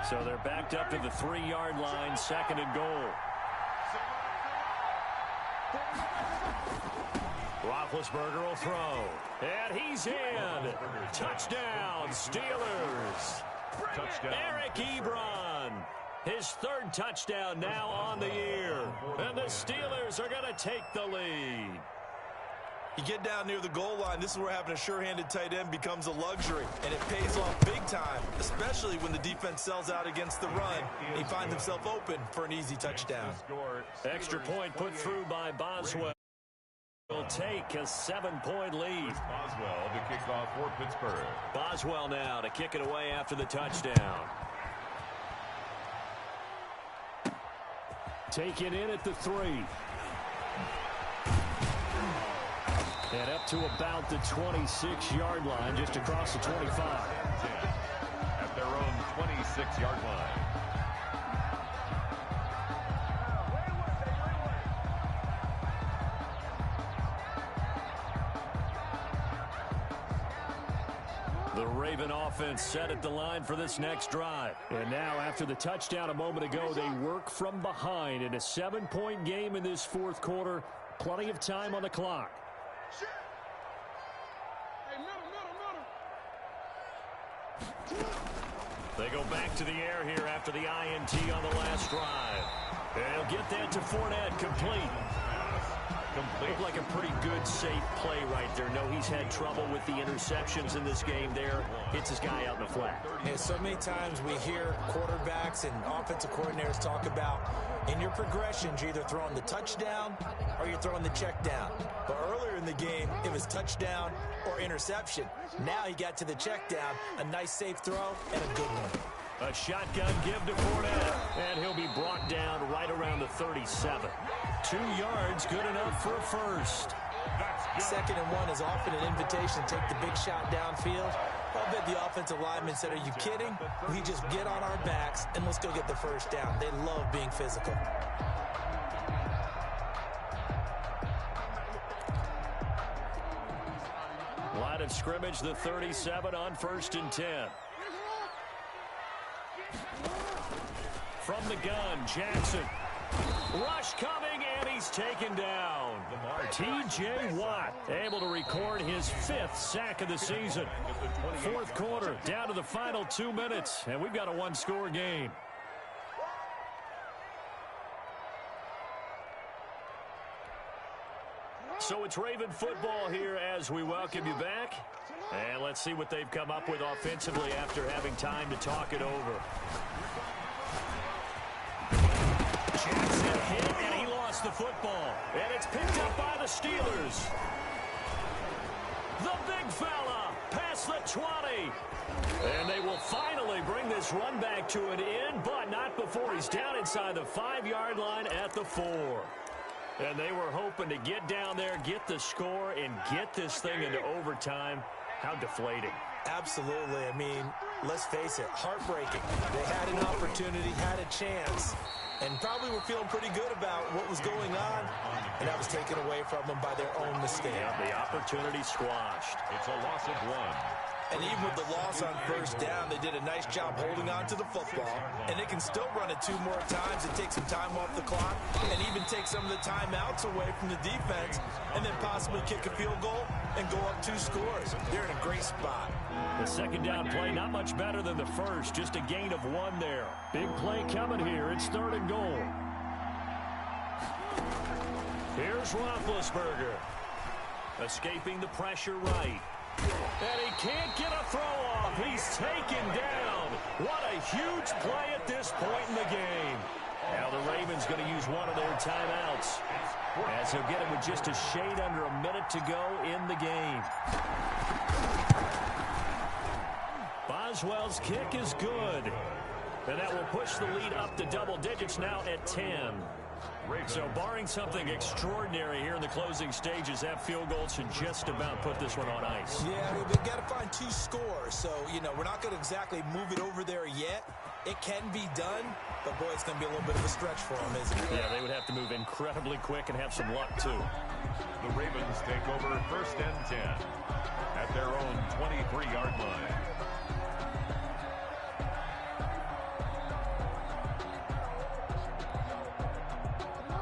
So they're backed up to the 3-yard line, 2nd and goal. Roethlisberger will throw. And he's in. Touchdown, Steelers. Touchdown. Eric Ebron. His 3rd touchdown now on the year. And the Steelers are going to take the lead. You get down near the goal line, this is where having a sure-handed tight end becomes a luxury, and it pays off big time, especially when the defense sells out against the run, and he finds himself open for an easy touchdown. Extra point put through by Boswell. Will take a 7-point lead. Boswell to kick off for Pittsburgh. Boswell now to kick it away after the touchdown. Take it in at the 3. And up to about the 26-yard line, just across the 25. At their own 26-yard line. The Raven offense set at the line for this next drive. And now, after the touchdown a moment ago, they work from behind in a 7-point game in this 4th quarter. Plenty of time on the clock. They go back to the air here after the INT on the last drive. They'll get that to Fournette, complete. Looked like a pretty good, safe play right there. No, he's had trouble with the interceptions in this game there. Hits his guy out in the flat. Yeah, so many times we hear quarterbacks and offensive coordinators talk about in your progressions, you're either throwing the touchdown or you're throwing the check down. But earlier in the game, it was touchdown or interception. Now he got to the check down, a nice safe throw, and a good one. A shotgun give to Fournette, and he'll be brought down right around the 37. 2 yards, good enough for a first. 2nd and 1 is often an invitation to take the big shot downfield. I'll bet the offensive lineman said, are you kidding? We just get on our backs and let's go get the first down. They love being physical. Line of scrimmage, the 37 on 1st and 10. From the gun, Jackson. Rush coming, and he's taken down. T.J. Watt able to record his 5th sack of the season. 4th quarter, down to the final 2 minutes, and we've got a 1-score game. So it's Raven football here as we welcome you back. And let's see what they've come up with offensively after having time to talk it over. Jackson hit, and he lost the football. And it's picked up by the Steelers. The big fella past the 20. And they will finally bring this run back to an end, but not before he's down inside the 5-yard line at the 4. And they were hoping to get down there, get the score, and get this thing into overtime. How deflating. Absolutely. I mean, let's face it, heartbreaking. They had an opportunity, had a chance, and probably were feeling pretty good about what was going on, and that was taken away from them by their own mistake. Yeah, the opportunity squashed. It's a loss of 1. And even with the loss on 1st down, they did a nice job holding on to the football. And they can still run it 2 more times and take some time off the clock and even take some of the timeouts away from the defense and then possibly kick a field goal and go up 2 scores. They're in a great spot. The 2nd down play, not much better than the first. Just a gain of 1 there. Big play coming here. It's 3rd and goal. Here's Roethlisberger. Escaping the pressure right. And he can't get a throw off. He's taken down. What a huge play at this point in the game. Now the Ravens going to use one of their timeouts, as he'll get him with just a shade under a minute to go in the game. Boswell's kick is good. And that will push the lead up to double digits now at 10. So barring something extraordinary here in the closing stages, that field goal should just about put this one on ice. Yeah, we've got to find 2 scores. So, you know, we're not going to exactly move it over there yet. It can be done, but, boy, it's going to be a little bit of a stretch for them, isn't it? Yeah, they would have to move incredibly quick and have some luck, too. The Ravens take over 1st and 10 at their own 23-yard line.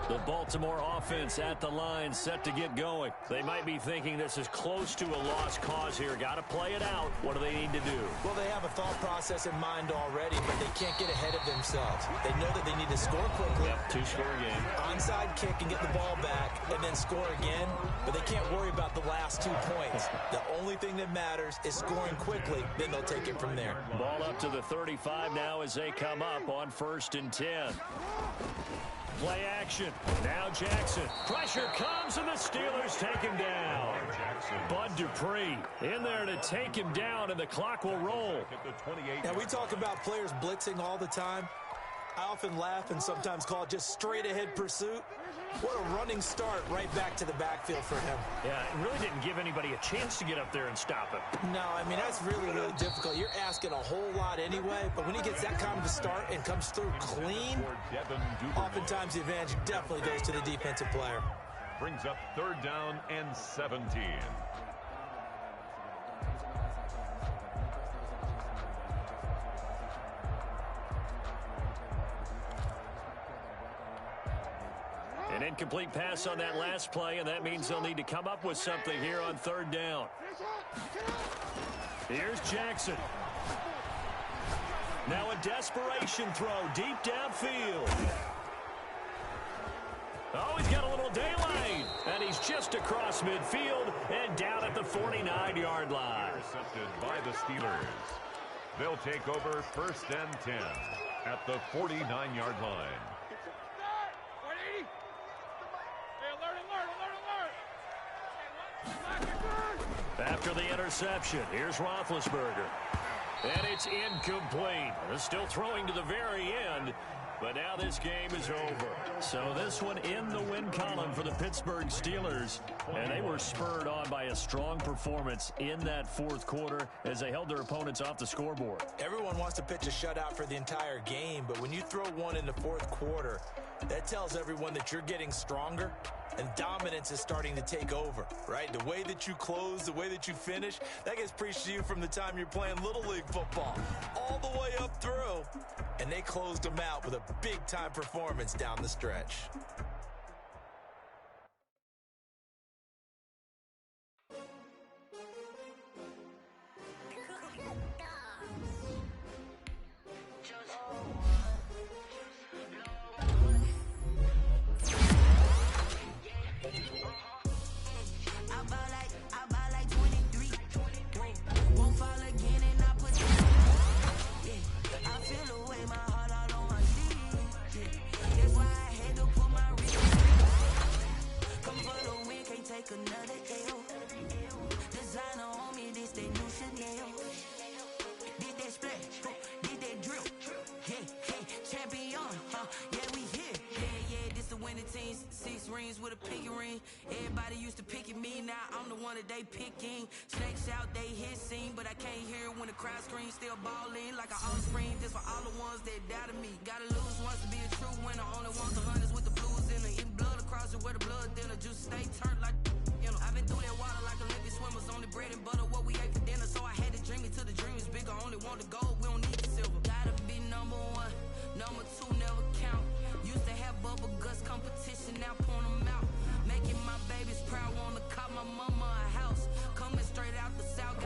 The Baltimore offense at the line, set to get going. They might be thinking this is close to a lost cause here. Got to play it out. What do they need to do? Well, they have a thought process in mind already, but they can't get ahead of themselves. They know that they need to score quickly. Yep, 2-score game. Onside kick and get the ball back and then score again, but they can't worry about the last 2 points. The only thing that matters is scoring quickly, then they'll take it from there. Ball up to the 35 now as they come up on 1st and 10. Play action. Now Jackson. Pressure comes, and the Steelers take him down. Bud Dupree in there to take him down, and the clock will roll. Now, we talk about players blitzing all the time. I often laugh and sometimes call it just straight-ahead pursuit. What a running start right back to the backfield for him. Yeah, it really didn't give anybody a chance to get up there and stop him. No, I mean, that's really, really difficult. You're asking a whole lot anyway, but when he gets that kind of a start and comes through clean, oftentimes the advantage definitely goes to the defensive player. Brings up 3rd down and 17. An Incomplete pass on that last play, and that means they'll need to come up with something here on third down. Here's Jackson. Now a desperation throw deep downfield. Oh, he's got a little daylight, and he's just across midfield and down at the 49-yard line. Intercepted by the Steelers. They'll take over 1st and 10 at the 49-yard line. After the interception, here's Roethlisberger. And it's incomplete. They're still throwing to the very end, but now this game is over. So this one in the win column for the Pittsburgh Steelers. And they were spurred on by a strong performance in that fourth quarter as they held their opponents off the scoreboard. Everyone wants to pitch a shutout for the entire game, but when you throw one in the fourth quarter, that tells everyone that you're getting stronger and dominance is starting to take over, right? The way that you close, the way that you finish, that gets preached to you from the time you're playing Little League football all the way up through. And they closed them out with a big-time performance down the stretch. With a pinky ring, everybody used to pick at me. Now I'm the one that they picking. Snakes out, they hissing, but I can't hear when the crowd screams. Still balling like an offspring. This for all the ones that doubted me. Gotta lose once to be a true winner. Only want the hunters with the blues in it. Eating blood across it where the blood dinner. Juice stay turned like I've been through that water like Olympic swimmers. Only bread and butter what we ate for dinner. So I had to dream it till the dream is bigger. Only want the gold, we don't need the silver. Gotta be number one, number two never count. Used to have bubble guts competition, now point them out. Making my babies proud, wanna call my mama a house. Coming straight out the south.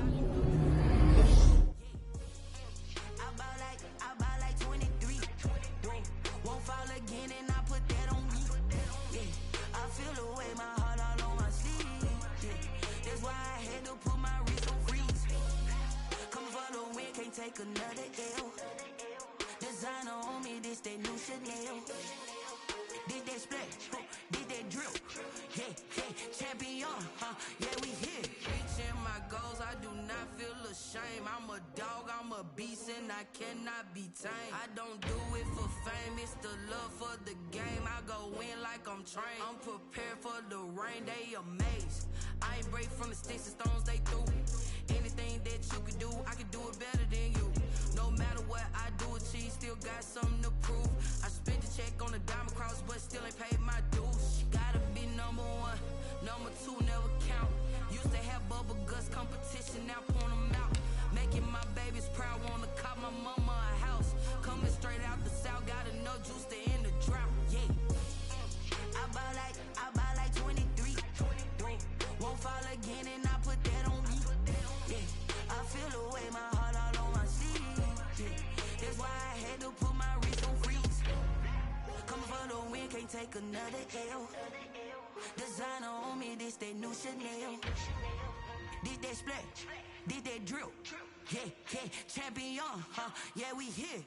I buy like 23. Won't fall again and I put that on me. Yeah, I feel the way my heart all on my sleeve. Yeah, that's why I had to put my wrist on freeze. Come for the win, can't take another L. Designer on me, this that new Chanel. Did that splash, did that drill. Yeah, champion, yeah, we here. Reaching my goals, I do not feel ashamed. I'm a dog, I'm a beast, and I cannot be tamed. I don't do it for fame, it's the love for the game. I go in like I'm trained. I'm prepared for the rain, they amazed. I ain't break from the sticks and stones they threw. Anything that you can do, I can do it better than you. No matter what I do, achieve, still got something to prove. I spent the check on the diamond cross, but still ain't paid my dues. Gotta be number one, number two never count. Used to have bubble guts competition, now point them out. Making my babies proud, wanna call my mama a house. Coming straight out the south, got enough juice to end the drought. Yeah, I buy like 23. Won't fall again and I put that on me. Yeah, I feel the way my heart all on my sleeve. Yeah, that's why I had to put my wrist on freeze. Coming for the win, can't take another L. Designer on me, this that new Chanel. Did that splash, did that drill. Yeah, champion, yeah, we here.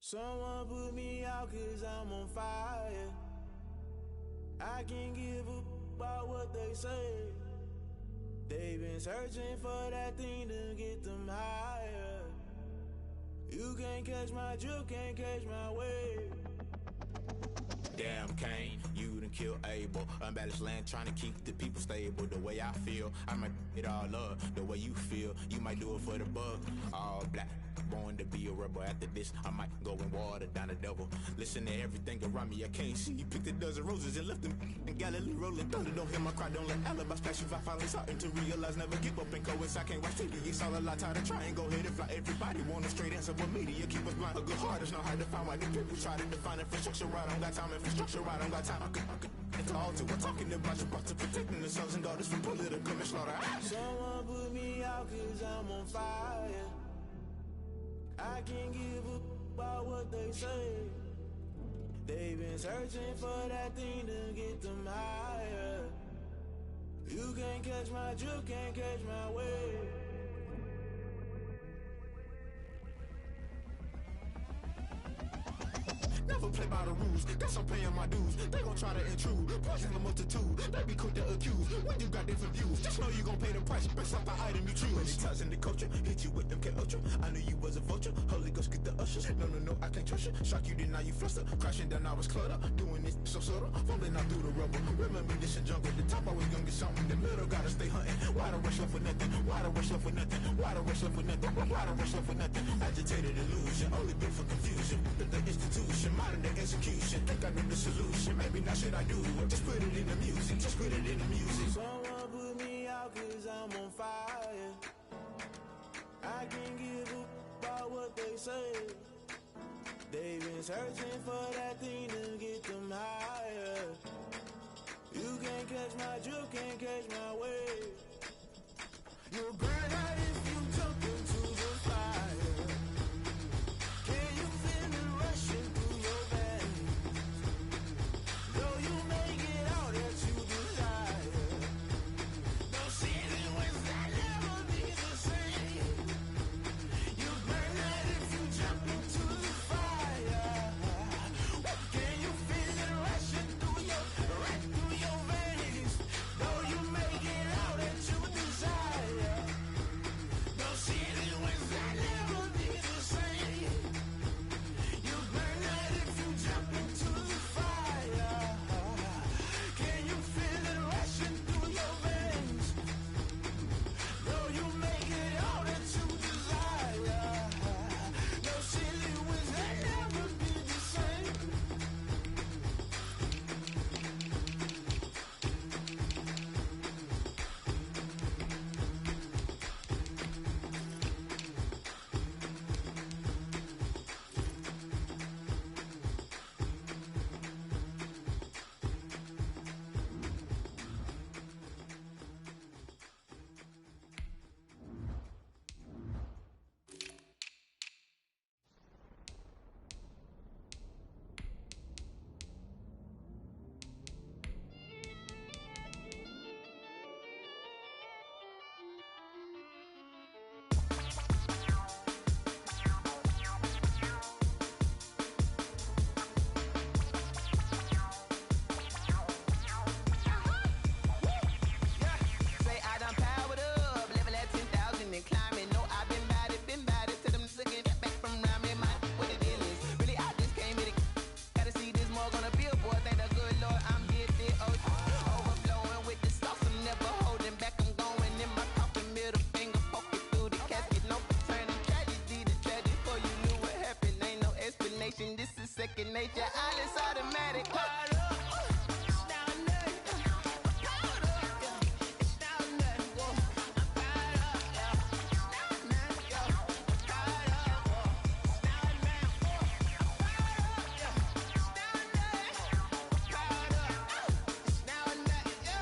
Someone put me out cause I'm on fire. I can't give up about what they say. They've been searching for that thing to get them higher. You can't catch my drift, can't catch my wave. Damn, Kane, you done done killed Abel. Unbalanced land trying to keep the people stable. The way I feel, I might it all up. The way you feel, you might do it for the buck. All black, born to be a rebel. After this, I might go and water down the devil. Listen to everything around me, I can't see. Picked a dozen roses and left them in Galilee rolling thunder. Don't hear my cry, don't let alibis pass you. I finally starting to realize, never give up and coincide. Can't watch TV, it's all a lot. Tired of trying, go ahead and fly. Everybody want a straight answer, but media keep us blind. A good heart is not hard to find. Why the people try to define infrastructure right? I don't got time, infrastructure right? I don't got time. I could call to. We're talking about you, about to protecting the sons and daughters from political and slaughter. Someone put me out 'cause I'm on fire. I can't give a about what they say. They've been searching for that thing to get them higher. You can't catch my drift, can't catch my wave. Never play by the rules, guess I'm paying my dues. They gon' try to intrude, poison the multitude. They be quick to accuse when you got different views. Just know you gon' pay the price based off the item you choose. Many times in the culture, hit you with them K-Ultra. I knew you was a vulture, Holy Ghost get the ushers. No, I can't trust you. Shock you, then now you fluster. Crashing down, I was cluttered. Doing this so subtle, falling out through the rubble. Remember this in jungle, the top always gonna get something. The middle gotta stay hunting. Why the rush left for nothing? Why the rush left for nothing? Why the rush left for nothing? Why the rush left for nothing? Agitated illusion, only built for confusion. The institution, modern day execution. Think I know the solution. Maybe not should I do it? Just put it in the music. Just put it in the music. Someone put me out 'cause I'm on fire. I can't give a about what they say. They've been searching for that thing to get them higher. You can't catch my drift, can't catch my wave. You'll burn out if you jump into the fire. Can you feel it rushing through your veins? Though you make it all that you desire. No city was that never be the same. You burn out if you jump into the fire. Can you feel it rushing through your veins? Though you make it all that you desire. No city was that never be the same. You burn out if you jump into the fire. Can you feel it rushing through your veins? Though you make it all that you desire. No city was that never be the same. Say I done powered up, level at 10,000 and climbing. No, I've been bad it to them sucking that back from around me. My what the deal is, really I just came in it. Gotta see this more gonna be a boy. Thank the good Lord I'm gifted. Overflowing with the sauce, I'm never holding back. I'm going in my coffin, middle finger poking through the casket. No returning tragedy, the tragedy for you knew what happened. Ain't no explanation, this is second nature. All is automatic. Caught up. It's down there. Caught up. It's down there. Whoa. I'm caught up. Down there. Yo. Caught up. It's down there. I'm caught up. It's down there. Caught up. It's down there. Yo.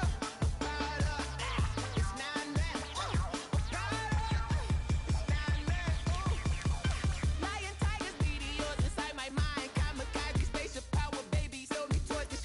Caught up. It's down there. Caught up. It's down there. Lion, tigers, meteors inside my mind. Kamikaze, spaceship power, baby. Sold me toward the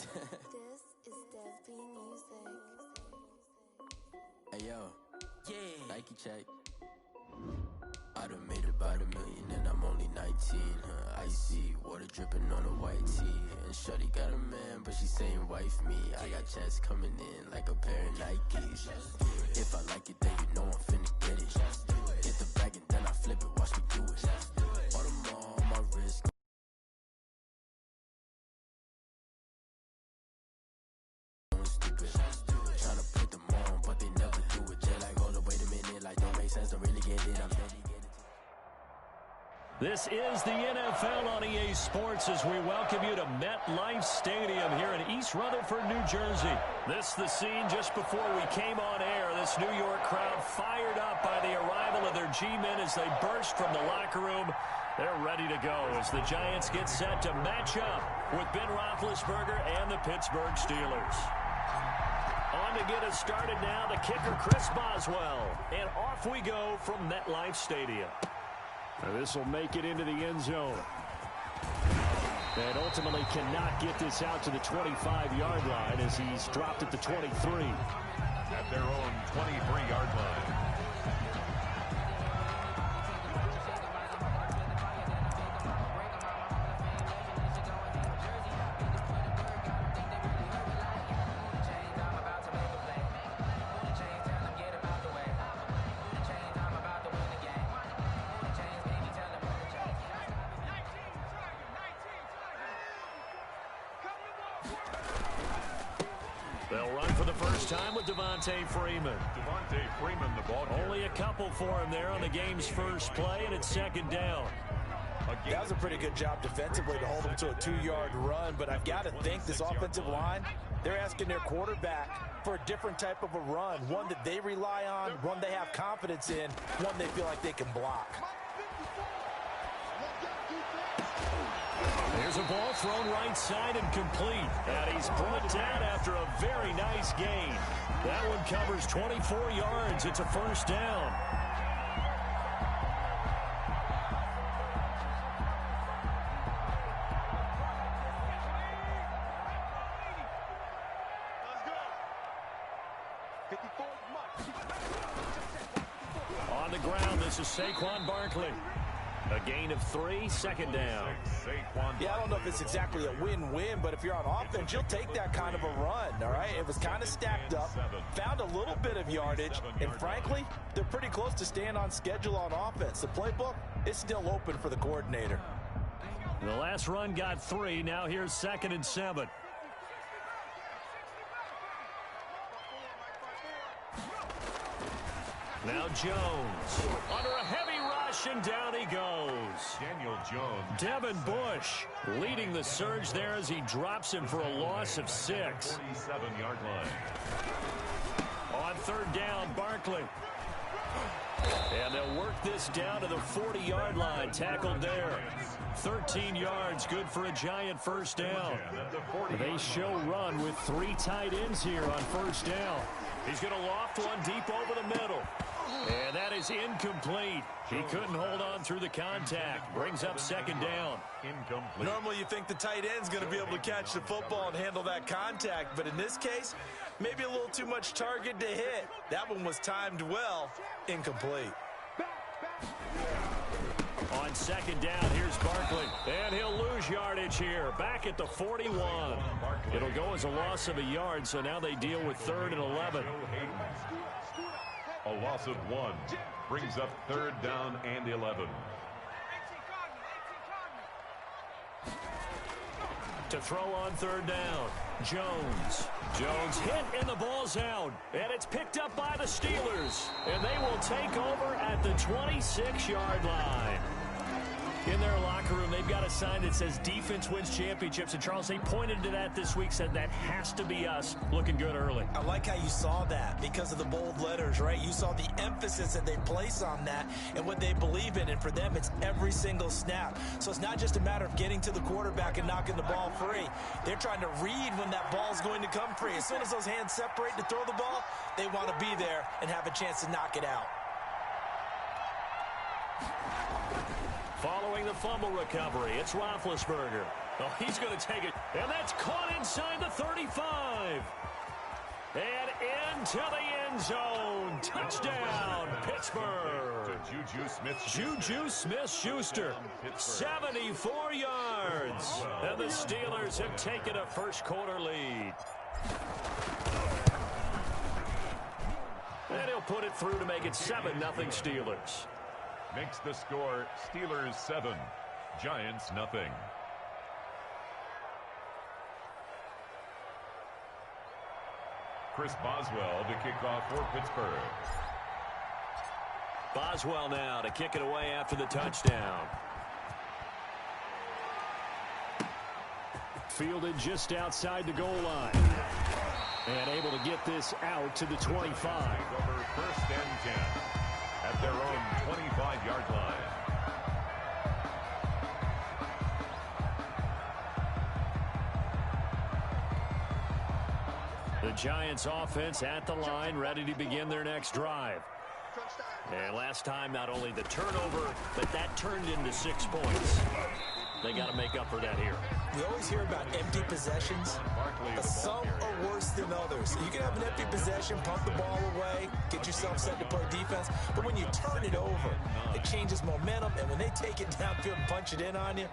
This is Dev B Music. Hey yo, yeah, Nike check. I done made about $1 million and I'm only 19. Icy water dripping on a white tee. And shorty got a man, but she saying wife me. I got checks coming in like a pair of Nikes. If I like it, then you know I'm finna get it. Get the bag and then I flip it, watch me do it. All them all on my wrist. Stupid. Tryna put them on, but they never do it. They're like, hold up, wait a minute, like don't make sense, don't really get it. I'm ready. This is the NFL on EA Sports as we welcome you to MetLife Stadium here in East Rutherford, New Jersey. This is the scene just before we came on air. This New York crowd fired up by the arrival of their G-men as they burst from the locker room. They're ready to go as the Giants get set to match up with Ben Roethlisberger and the Pittsburgh Steelers. On to get us started now, the kicker Chris Boswell. And off we go from MetLife Stadium. This will make it into the end zone. And ultimately cannot get this out to the 25-yard line as he's dropped at the 23. At their own 23-yard line. They'll run for the first time with Devontae Freeman. Devontae Freeman, the ball carrier. Only a couple for him there on the game's first play, and it's second down. That was a pretty good job defensively to hold him to a 2-yard run, but I've got to think this offensive line, they're asking their quarterback for a different type of a run, one that they rely on, one they have confidence in, one they feel like they can block. There's a ball thrown right side and complete. And he's brought down after a very nice gain. That one covers 24 yards. It's a first down. On the ground, this is Saquon Barkley. A gain of 3, second down. Yeah, I don't know if it's exactly a win-win, but if you're on offense, you'll take that kind of a run, all right? It was kind of stacked up, found a little bit of yardage, and frankly, they're pretty close to staying on schedule on offense. The playbook is still open for the coordinator. The last run got 3. Now here's 2nd and 7. Now Jones under a heavy rush, and down he goes. Daniel Jones. Devin Bush leading the surge there as he drops him for a loss of 6. 47-yard line. On third down, Barkley. And they'll work this down to the 40-yard line. Tackled there. 13 yards, good for a Giant first down. They show run with 3 tight ends here on first down. He's going to loft one deep over the middle. And that is incomplete. He couldn't hold on through the contact. Brings up second down. Incomplete. Normally you think the tight end's going to be able to catch the football and handle that contact, but in this case, maybe a little too much target to hit. That one was timed well. Incomplete. On second down, here's Barkley. And he'll lose yardage here. Back at the 41. It'll go as a loss of a yard, so now they deal with 3rd and 11. A loss of 1 brings up 3rd down and 11. To throw on 3rd down, Jones. Jones hit and the ball's out. And it's picked up by the Steelers. And they will take over at the 26-yard line. In their locker room, they've got a sign that says defense wins championships. And Charles, they pointed to that this week, said that has to be us. Looking good early. I like how you saw that because of the bold letters, right? You saw the emphasis that they place on that and what they believe in. And for them, it's every single snap. So it's not just a matter of getting to the quarterback and knocking the ball free. They're trying to read when that ball's going to come free. As soon as those hands separate to throw the ball, they want to be there and have a chance to knock it out. Following the fumble recovery, it's Roethlisberger. Oh, he's going to take it, and that's caught inside the into the end zone. Touchdown, Pittsburgh. Juju Smith-Schuster, 74 yards. And the Steelers have taken a first-quarter lead. And he'll put it through to make it 7-0 Steelers. Makes the score Steelers 7, Giants nothing. Chris Boswell to kick off for Pittsburgh. Boswell now to kick it away after the touchdown. Fielded just outside the goal line. And able to get this out to the 25. Over first and 10 at their own 25-yard line. The Giants offense at the line, ready to begin their next drive. And last time, not only the turnover, but that turned into 6 points. They got to make up for that here. We always hear about empty possessions, but some are worse than others. You can have an empty possession, pump the ball away, get yourself set to play defense, but when you turn it over, it changes momentum, and when they take it downfield and punch it in on you,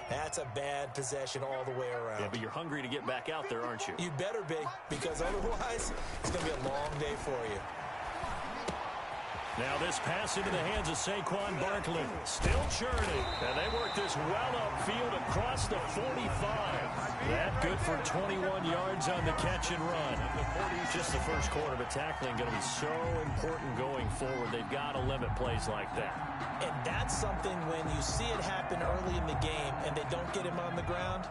that's a bad possession all the way around. Yeah, but you're hungry to get back out there, aren't you? You better be, because otherwise, it's going to be a long day for you. Now this pass into the hands of Saquon Barkley. Still churning. And they work this well upfield across the 45. That good for 21 yards on the catch and run. Just the first quarter, but tackling going to be so important going forward. They've got to limit plays like that. And that's something when you see it happen early in the game and they don't get him on the ground,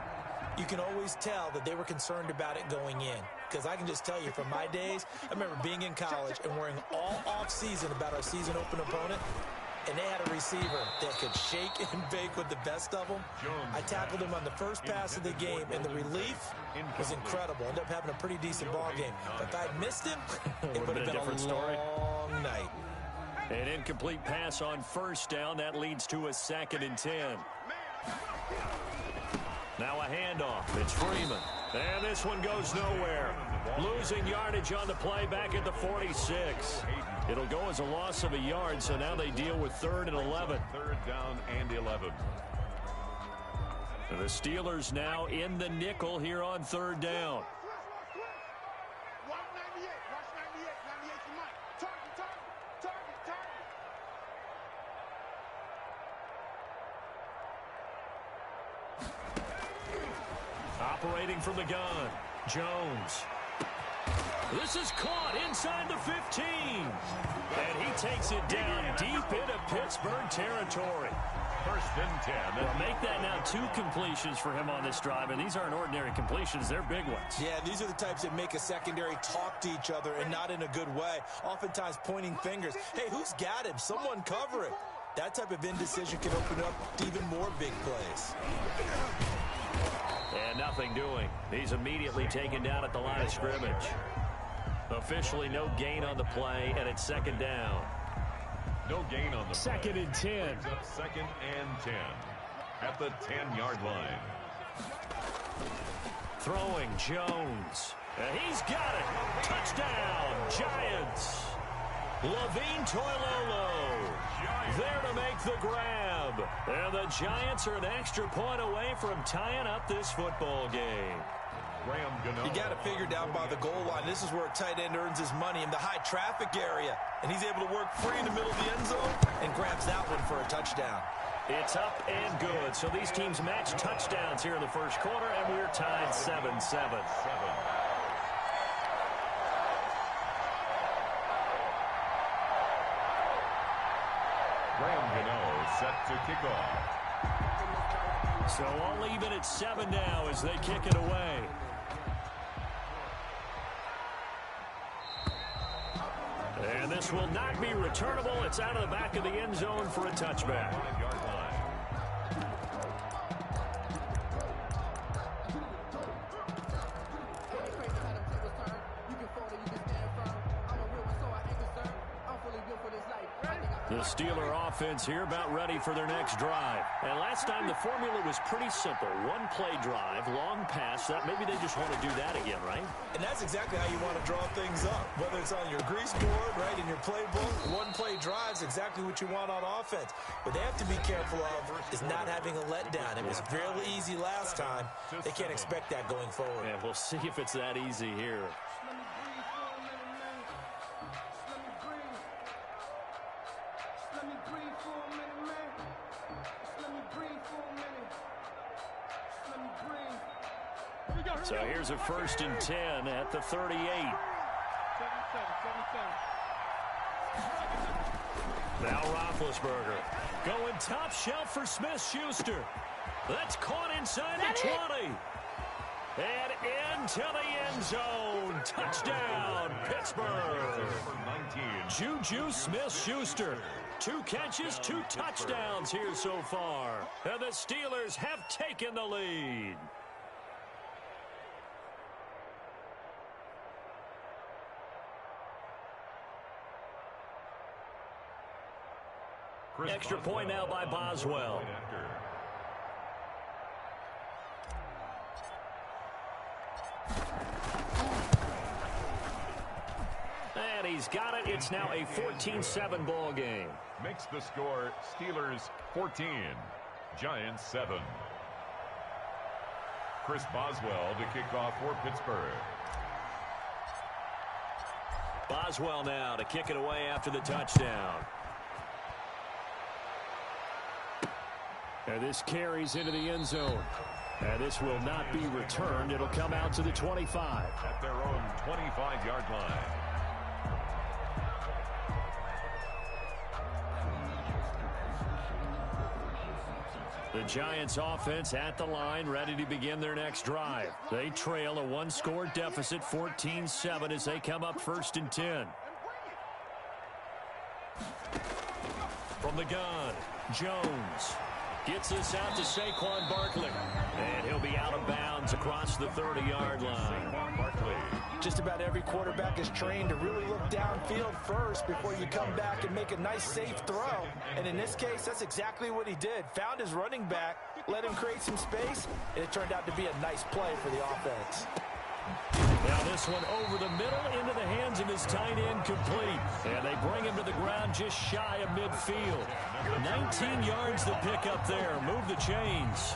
you can always tell that they were concerned about it going in. Because I can just tell you from my days, I remember being in college and worrying all off-season about our season-open opponent, and they had a receiver that could shake and bake with the best of them. I tackled him on the first pass of the game, and the relief was incredible. Ended up having a pretty decent ball game. But if I'd missed him, it would have been a different story. Long night. An incomplete pass on first down. That leads to a 2nd and 10. Now a handoff. It's Freeman. And this one goes nowhere. Losing yardage on the play back at the 46. It'll go as a loss of a yard, so now they deal with 3rd and 11. 3rd down and 11. The Steelers now in the nickel here on 3rd down. Operating from the gun, Jones. This is caught inside the 15. And he takes it down deep into Pittsburgh territory. 1st and 10. Well, make that now 2 completions for him on this drive, and these aren't ordinary completions. They're big ones. Yeah, these are the types that make a secondary talk to each other and not in a good way. Oftentimes pointing fingers. Hey, who's got him? Someone cover it. That type of indecision can open up to even more big plays. And nothing doing. He's immediately taken down at the line of scrimmage. Officially no gain on the play, and it's 2nd down. No gain on the 2nd and 10. Up 2nd and 10 at the 10-yard line. Throwing Jones. And he's got it. Touchdown, Giants. Levine Toilolo there to make the grab. And the Giants are an extra point away from tying up this football game. You got to figure down by the goal line. This is where a tight end earns his money in the high traffic area. And he's able to work free in the middle of the end zone and grabs that one for a touchdown. It's up and good. So these teams match touchdowns here in the first quarter, and we're tied 7-7. Set to kick off. So all even at 7 now as they kick it away. And this will not be returnable. It's out of the back of the end zone for a touchback. The Steeler offense here about ready for their next drive. And last time the formula was pretty simple. One play drive, long pass. That maybe they just want to do that again, right? And that's exactly how you want to draw things up. Whether it's on your grease board, right, in your playbook, one play drive is exactly what you want on offense. What they have to be careful of is not having a letdown. It was fairly easy last time. They can't expect that going forward. Yeah, we'll see if it's that easy here. So here's a 1st and 10 at the 38. Now Roethlisberger going top shelf for Smith-Schuster. That's caught inside the 20. And into the end zone. Touchdown, Pittsburgh. Juju Smith-Schuster. 2 catches, 2 touchdowns here so far. And the Steelers have taken the lead. Extra point now by Boswell. And he's got it. It's now a 14-7 ball game. Makes the score Steelers 14, Giants 7. Chris Boswell to kick off for Pittsburgh. Boswell now to kick it away after the touchdown. And this carries into the end zone. And this will not be returned. It'll come out to the 25. At their own 25-yard line. The Giants offense at the line, ready to begin their next drive. They trail a 1-score deficit, 14-7, as they come up 1st and 10. From the gun, Jones gets this out to Saquon Barkley. And he'll be out of bounds across the 30-yard line. Just about every quarterback is trained to really look downfield first before you come back and make a nice, safe throw. And in this case, that's exactly what he did. Found his running back, let him create some space, and it turned out to be a nice play for the offense. Now this one over the middle into the hands of his tight end, complete. And they bring him to the ground just shy of midfield. 19 yards to pick up there. Move the chains.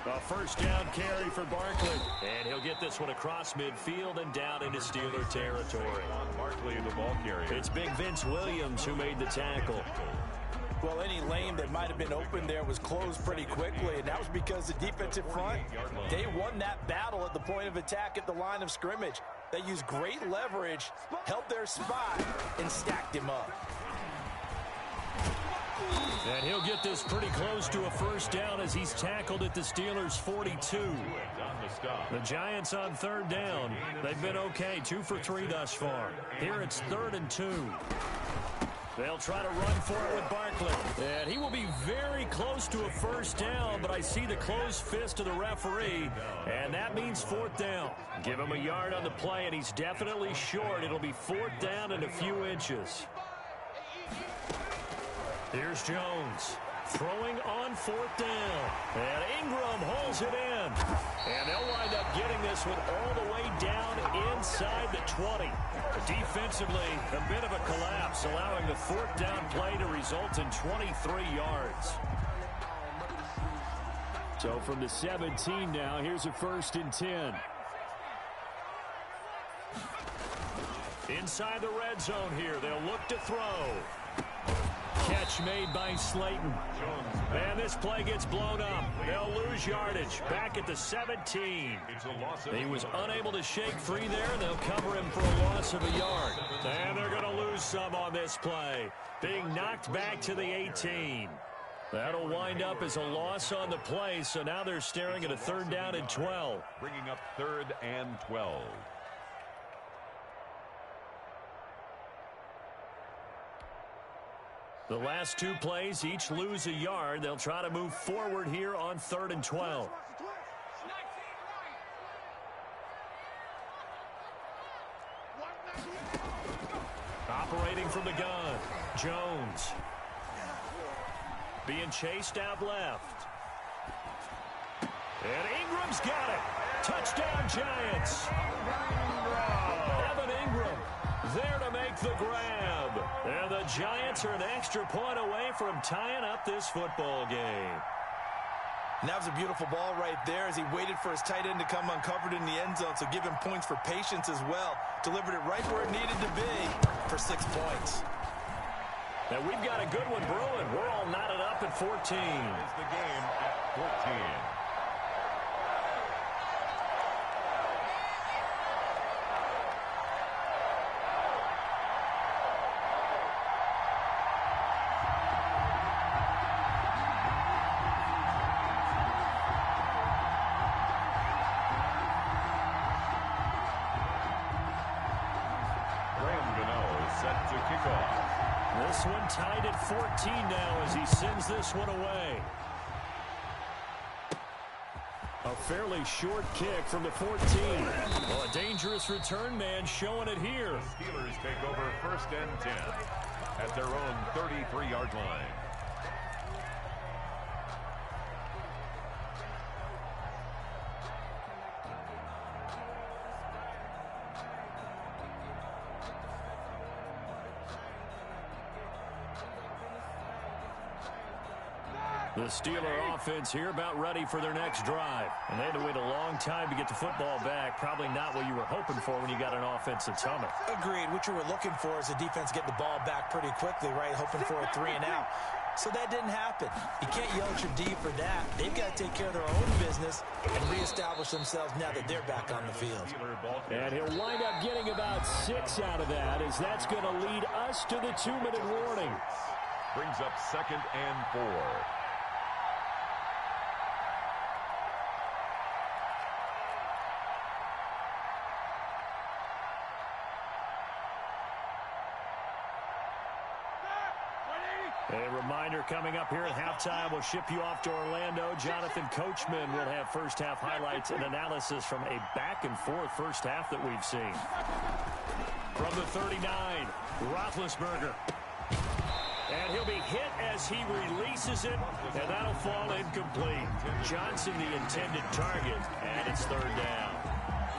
A 1st down carry for Barkley. And he'll get this one across midfield and down into Steeler territory. Barkley, the ball carrier. It's Big Vince Williams who made the tackle. Well, any lane that might have been open there was closed pretty quickly, and that was because the defensive front, they won that battle at the point of attack at the line of scrimmage. They used great leverage, held their spot, and stacked him up. And he'll get this pretty close to a 1st down as he's tackled at the Steelers' 42. The Giants on 3rd down. They've been okay, 2 for 3 thus far. Here it's 3rd and 2. They'll try to run for it with Barkley. And he will be very close to a 1st down, but I see the closed fist of the referee, and that means 4th down. Give him a yard on the play, and he's definitely short. It'll be 4th down and a few inches. Here's Jones throwing on 4th down. And Ingram holds it in. And they'll wind up getting this one all the way down inside the 20. Defensively, a bit of a collapse, allowing the 4th down play to result in 23 yards. So from the 17 now, here's a 1st and 10. Inside the red zone here, they'll look to throw. Catch made by Slayton. And this play gets blown up. They'll lose yardage. Back at the 17. He was unable to shake free there. They'll cover him for a loss of a yard. And they're going to lose some on this play. Being knocked back to the 18. That'll wind up as a loss on the play. So now they're staring at a 3rd down and 12. Bringing up 3rd and 12. The last 2 plays each lose a yard. They'll try to move forward here on 3rd and 12. from the gun. Jones. Being chased out left. And Ingram's got it. Touchdown, Giants. Evan Ingram there to make the grab. And the Giants are an extra point away from tying up this football game. And that was a beautiful ball right there as he waited for his tight end to come uncovered in the end zone, so give him points for patience as well. Delivered it right where it needed to be for 6 points. And we've got a good one brewing. We're all knotted up at 14. Is the game at 14. This one tied at 14 now as he sends this one away. A fairly short kick from the 14. Well, a dangerous return man showing it here. The Steelers take over 1st and 10 at their own 33-yard line. The Steeler offense here about ready for their next drive. And they had to wait a long time to get the football back. Probably not what you were hoping for when you got an offense that's humming. Agreed. What you were looking for is the defense getting the ball back pretty quickly, right? Hoping for a 3 and out. So that didn't happen. You can't yell at your D for that. They've got to take care of their own business and reestablish themselves now that they're back on the field. And he'll wind up getting about 6 out of that, as that's going to lead us to the 2-minute warning. Brings up 2nd and 4. A reminder coming up here at halftime. We'll ship you off to Orlando. Jonathan Coachman will have first-half highlights and analysis from a back-and-forth first half that we've seen. From the 39, Roethlisberger. And he'll be hit as he releases it, and that'll fall incomplete. Johnson, the intended target, and it's 3rd down.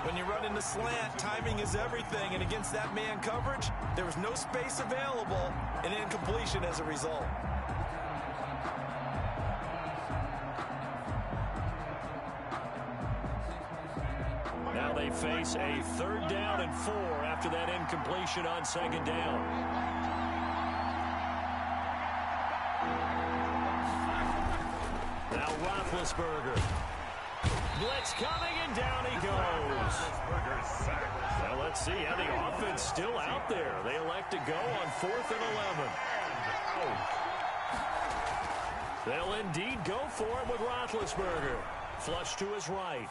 When you run in the slant, timing is everything, and against that man coverage, there was no space available, and incompletion as a result. Now they face a 3rd down and 4 after that incompletion on 2nd down. Now Roethlisberger. Blitz coming, and down he goes. Now let's see how the offense still out there. They elect to go on 4th and 11. They'll indeed go for it with Roethlisberger. Flush to his right.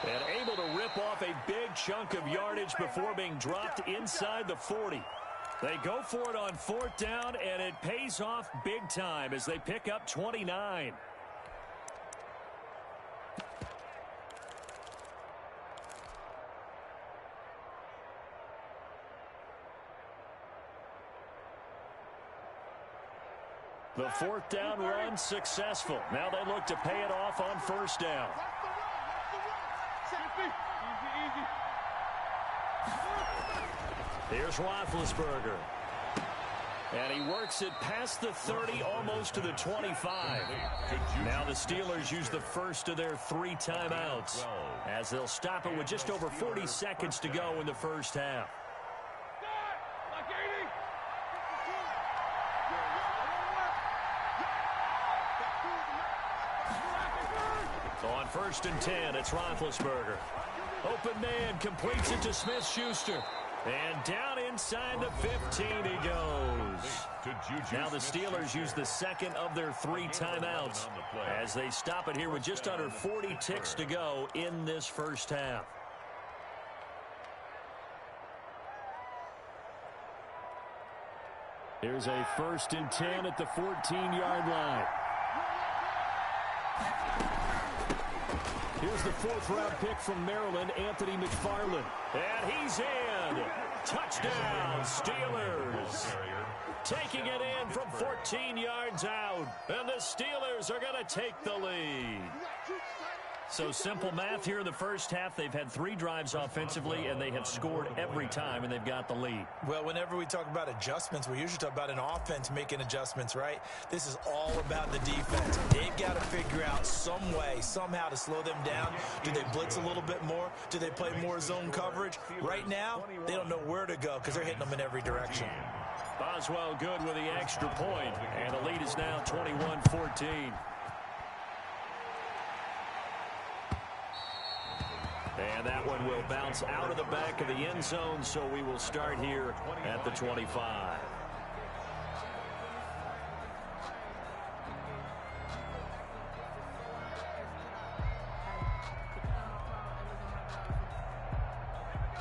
And able to rip off a big chunk of yardage before being dropped inside the 40. They go for it on 4th down, and it pays off big time as they pick up 29. The 4th down run successful. Now they look to pay it off on 1st down. Here's Roethlisberger. And he works it past the 30, almost to the 25. Now the Steelers use the first of their 3 timeouts, as they'll stop it with just over 40 seconds to go in the first half. On 1st and 10, it's Roethlisberger. Open man completes it to Smith-Schuster. And down inside the 15 he goes. Now the Steelers use the 2nd of their 3 timeouts as they stop it here with just under 40 ticks to go in this first half. Here's a 1st and 10 at the 14-yard line. Here's the 4th-round pick from Maryland, Anthony McFarland. And he's in. Touchdown, Steelers. Taking it in from 14 yards out. And the Steelers are going to take the lead. So simple math here in the first half. They've had 3 drives offensively, and they have scored every time, and they've got the lead. Well, whenever we talk about adjustments, we usually talk about an offense making adjustments, right? This is all about the defense. They've got to figure out some way, somehow to slow them down. Do they blitz a little bit more? Do they play more zone coverage? Right now, they don't know where to go because they're hitting them in every direction. Boswell good with the extra point, and the lead is now 21-14. And that one will bounce out of the back of the end zone, so we will start here at the 25.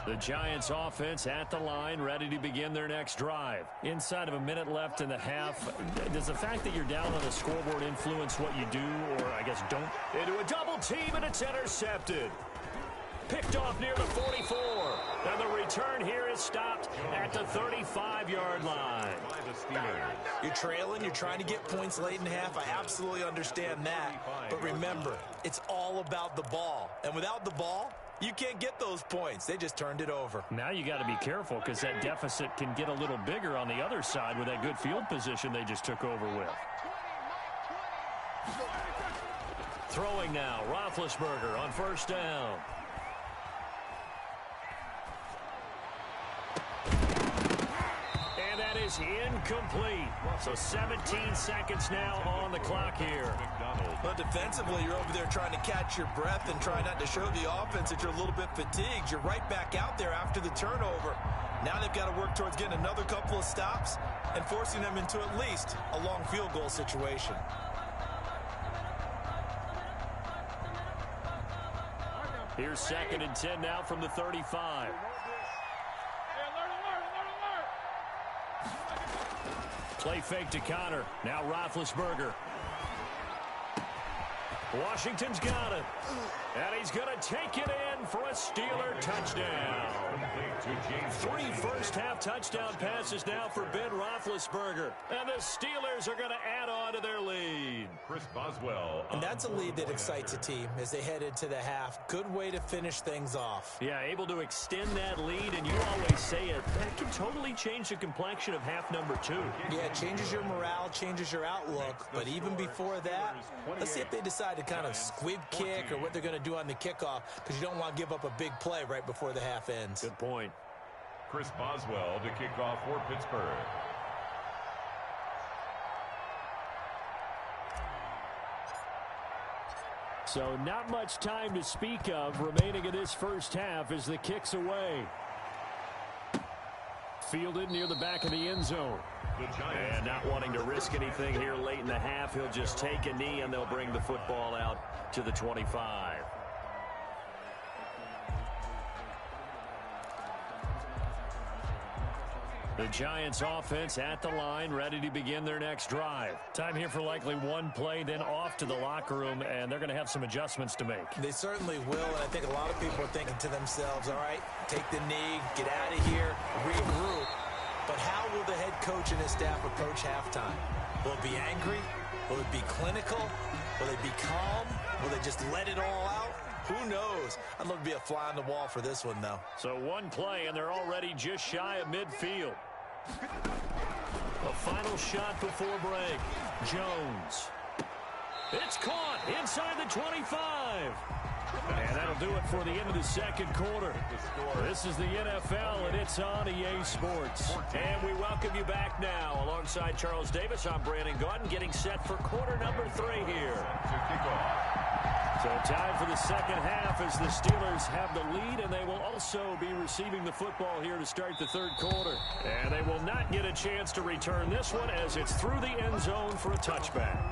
The Giants offense at the line, ready to begin their next drive. Inside of a minute left in the half, does the fact that you're down on the scoreboard influence what you do, or I guess don't? Into a double team, and it's intercepted. Picked off near the 44. And the return here is stopped at the 35-yard line. You're trailing. You're trying to get points late in the half. I absolutely understand that. But remember, it's all about the ball. And without the ball, you can't get those points. They just turned it over. Now you got to be careful because that deficit can get a little bigger on the other side with that good field position they just took over with. Throwing now, Roethlisberger on first down. Is incomplete. So 17 seconds now on the clock here. But defensively, you're over there trying to catch your breath and try not to show the offense that you're a little bit fatigued. You're right back out there after the turnover. Now they've got to work towards getting another couple of stops and forcing them into at least a long field goal situation. Here's 2nd and 10 now from the 35. Play fake to Connor. Now Roethlisberger. Washington's got it. And he's going to take it in for a Steeler touchdown. 3 first-half touchdown passes now for Ben Roethlisberger. And the Steelers are going to add on to their lead. Chris Boswell. And that's a lead that excites a team as they head into the half. Good way to finish things off. Yeah, able to extend that lead, and you always say it. That can totally change the complexion of half number 2. Yeah, it changes your morale, changes your outlook. But even before that, let's see if they decide to kind of squib kick or what they're going to do on the kickoff, because you don't want to give up a big play right before the half ends. Good point. Chris Boswell to kick off for Pittsburgh. So not much time to speak of remaining in this first half as the kick's away. Fielded near the back of the end zone. And not wanting to risk anything here late in the half, he'll just take a knee and they'll bring the football out to the 25. The Giants offense at the line, ready to begin their next drive. Time here for likely one play, then off to the locker room, and they're going to have some adjustments to make. They certainly will, and I think a lot of people are thinking to themselves, all right, take the knee, get out of here, regroup. But how will the head coach and his staff approach halftime? Will it be angry? Will it be clinical? Will it be calm? Will they just let it all out? Who knows? I'd love to be a fly on the wall for this one, though. So one play, and they're already just shy of midfield. A final shot before break. Jones. It's caught inside the 25. And that'll do it for the end of the second quarter. This is the NFL, and it's on EA Sports. And we welcome you back now. Alongside Charles Davis, I'm Brandon Gaudin, getting set for quarter number 3 here. So time for the second half as the Steelers have the lead, and they will also be receiving the football here to start the third quarter. And they will not get a chance to return this one as it's through the end zone for a touchback.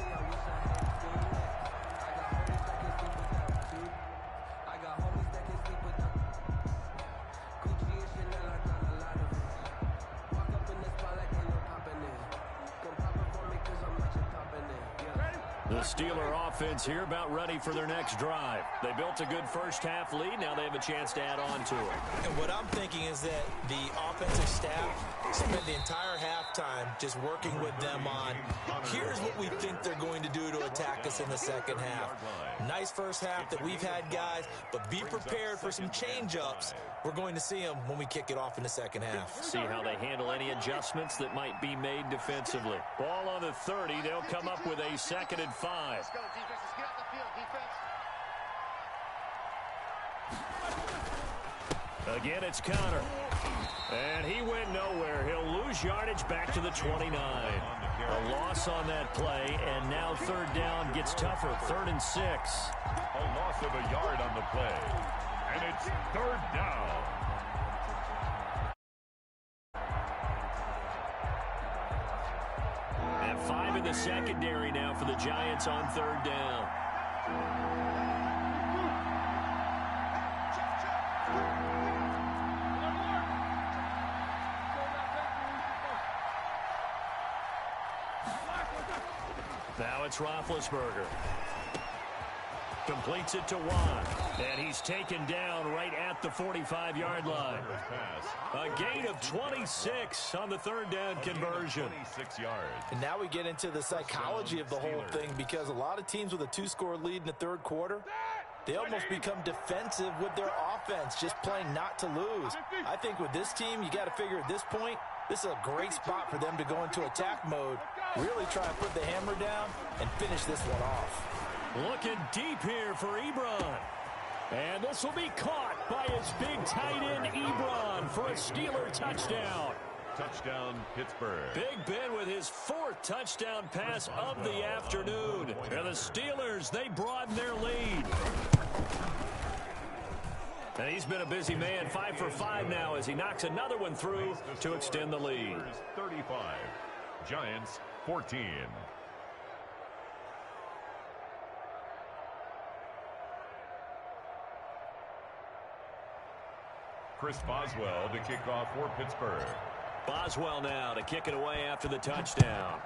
The Steeler offense here about ready for their next drive. They built a good first-half lead. Now they have a chance to add on to it. And what I'm thinking is that the offensive staff spent the entire halftime just working with them on, here's what we think they're going to do to attack us in the second half. Nice first half that we've had, guys, but be prepared for some change-ups. We're going to see them when we kick it off in the second half. See how they handle any adjustments that might be made defensively. Ball on the 30. They'll come up with a 2nd and 5. Let's go, defense. Let's get out the field, defense. Again, it's Connor. And he went nowhere. He'll lose yardage back to the 29. A loss on that play, and now 3rd down gets tougher. 3rd and 6. A loss of a yard on the play. And it's 3rd down. And 5 in the secondary now for the Giants on 3rd down. Now it's Roethlisberger. Completes it to Watt. And he's taken down right at the 45-yard line. A gain of 26 on the 3rd down conversion. 26 yards. And now we get into the psychology of the whole thing, because a lot of teams with a 2-score lead in the 3rd quarter, they almost become defensive with their offense, just playing not to lose. I think with this team, you got to figure at this point, this is a great spot for them to go into attack mode, really try and put the hammer down and finish this one off. Looking deep here for Ebron. And this will be caught by his big tight end, Ebron, for a Steeler touchdown. Touchdown, Pittsburgh. Big Ben with his 4th touchdown pass of the afternoon. And the Steelers, they broaden their lead. And he's been a busy man, 5 for 5 now as he knocks another one through to extend the lead. 35, Giants 14. Chris Boswell to kick off for Pittsburgh. Boswell now to kick it away after the touchdown.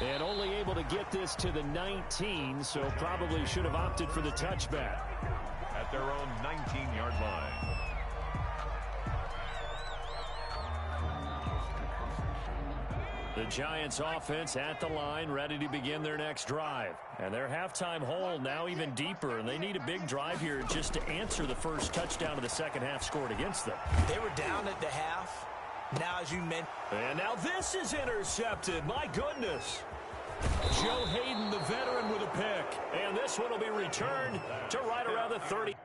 And only able to get this to the 19, so probably should have opted for the touchback. At their own 19-yard line. The Giants offense at the line, ready to begin their next drive. And their halftime hole now even deeper, and they need a big drive here just to answer the first touchdown of the second half scored against them. They were down at the half. Now, as you mentioned. And now this is intercepted. My goodness. Joe Hayden, the veteran, with a pick. And this one will be returned to right around the 30.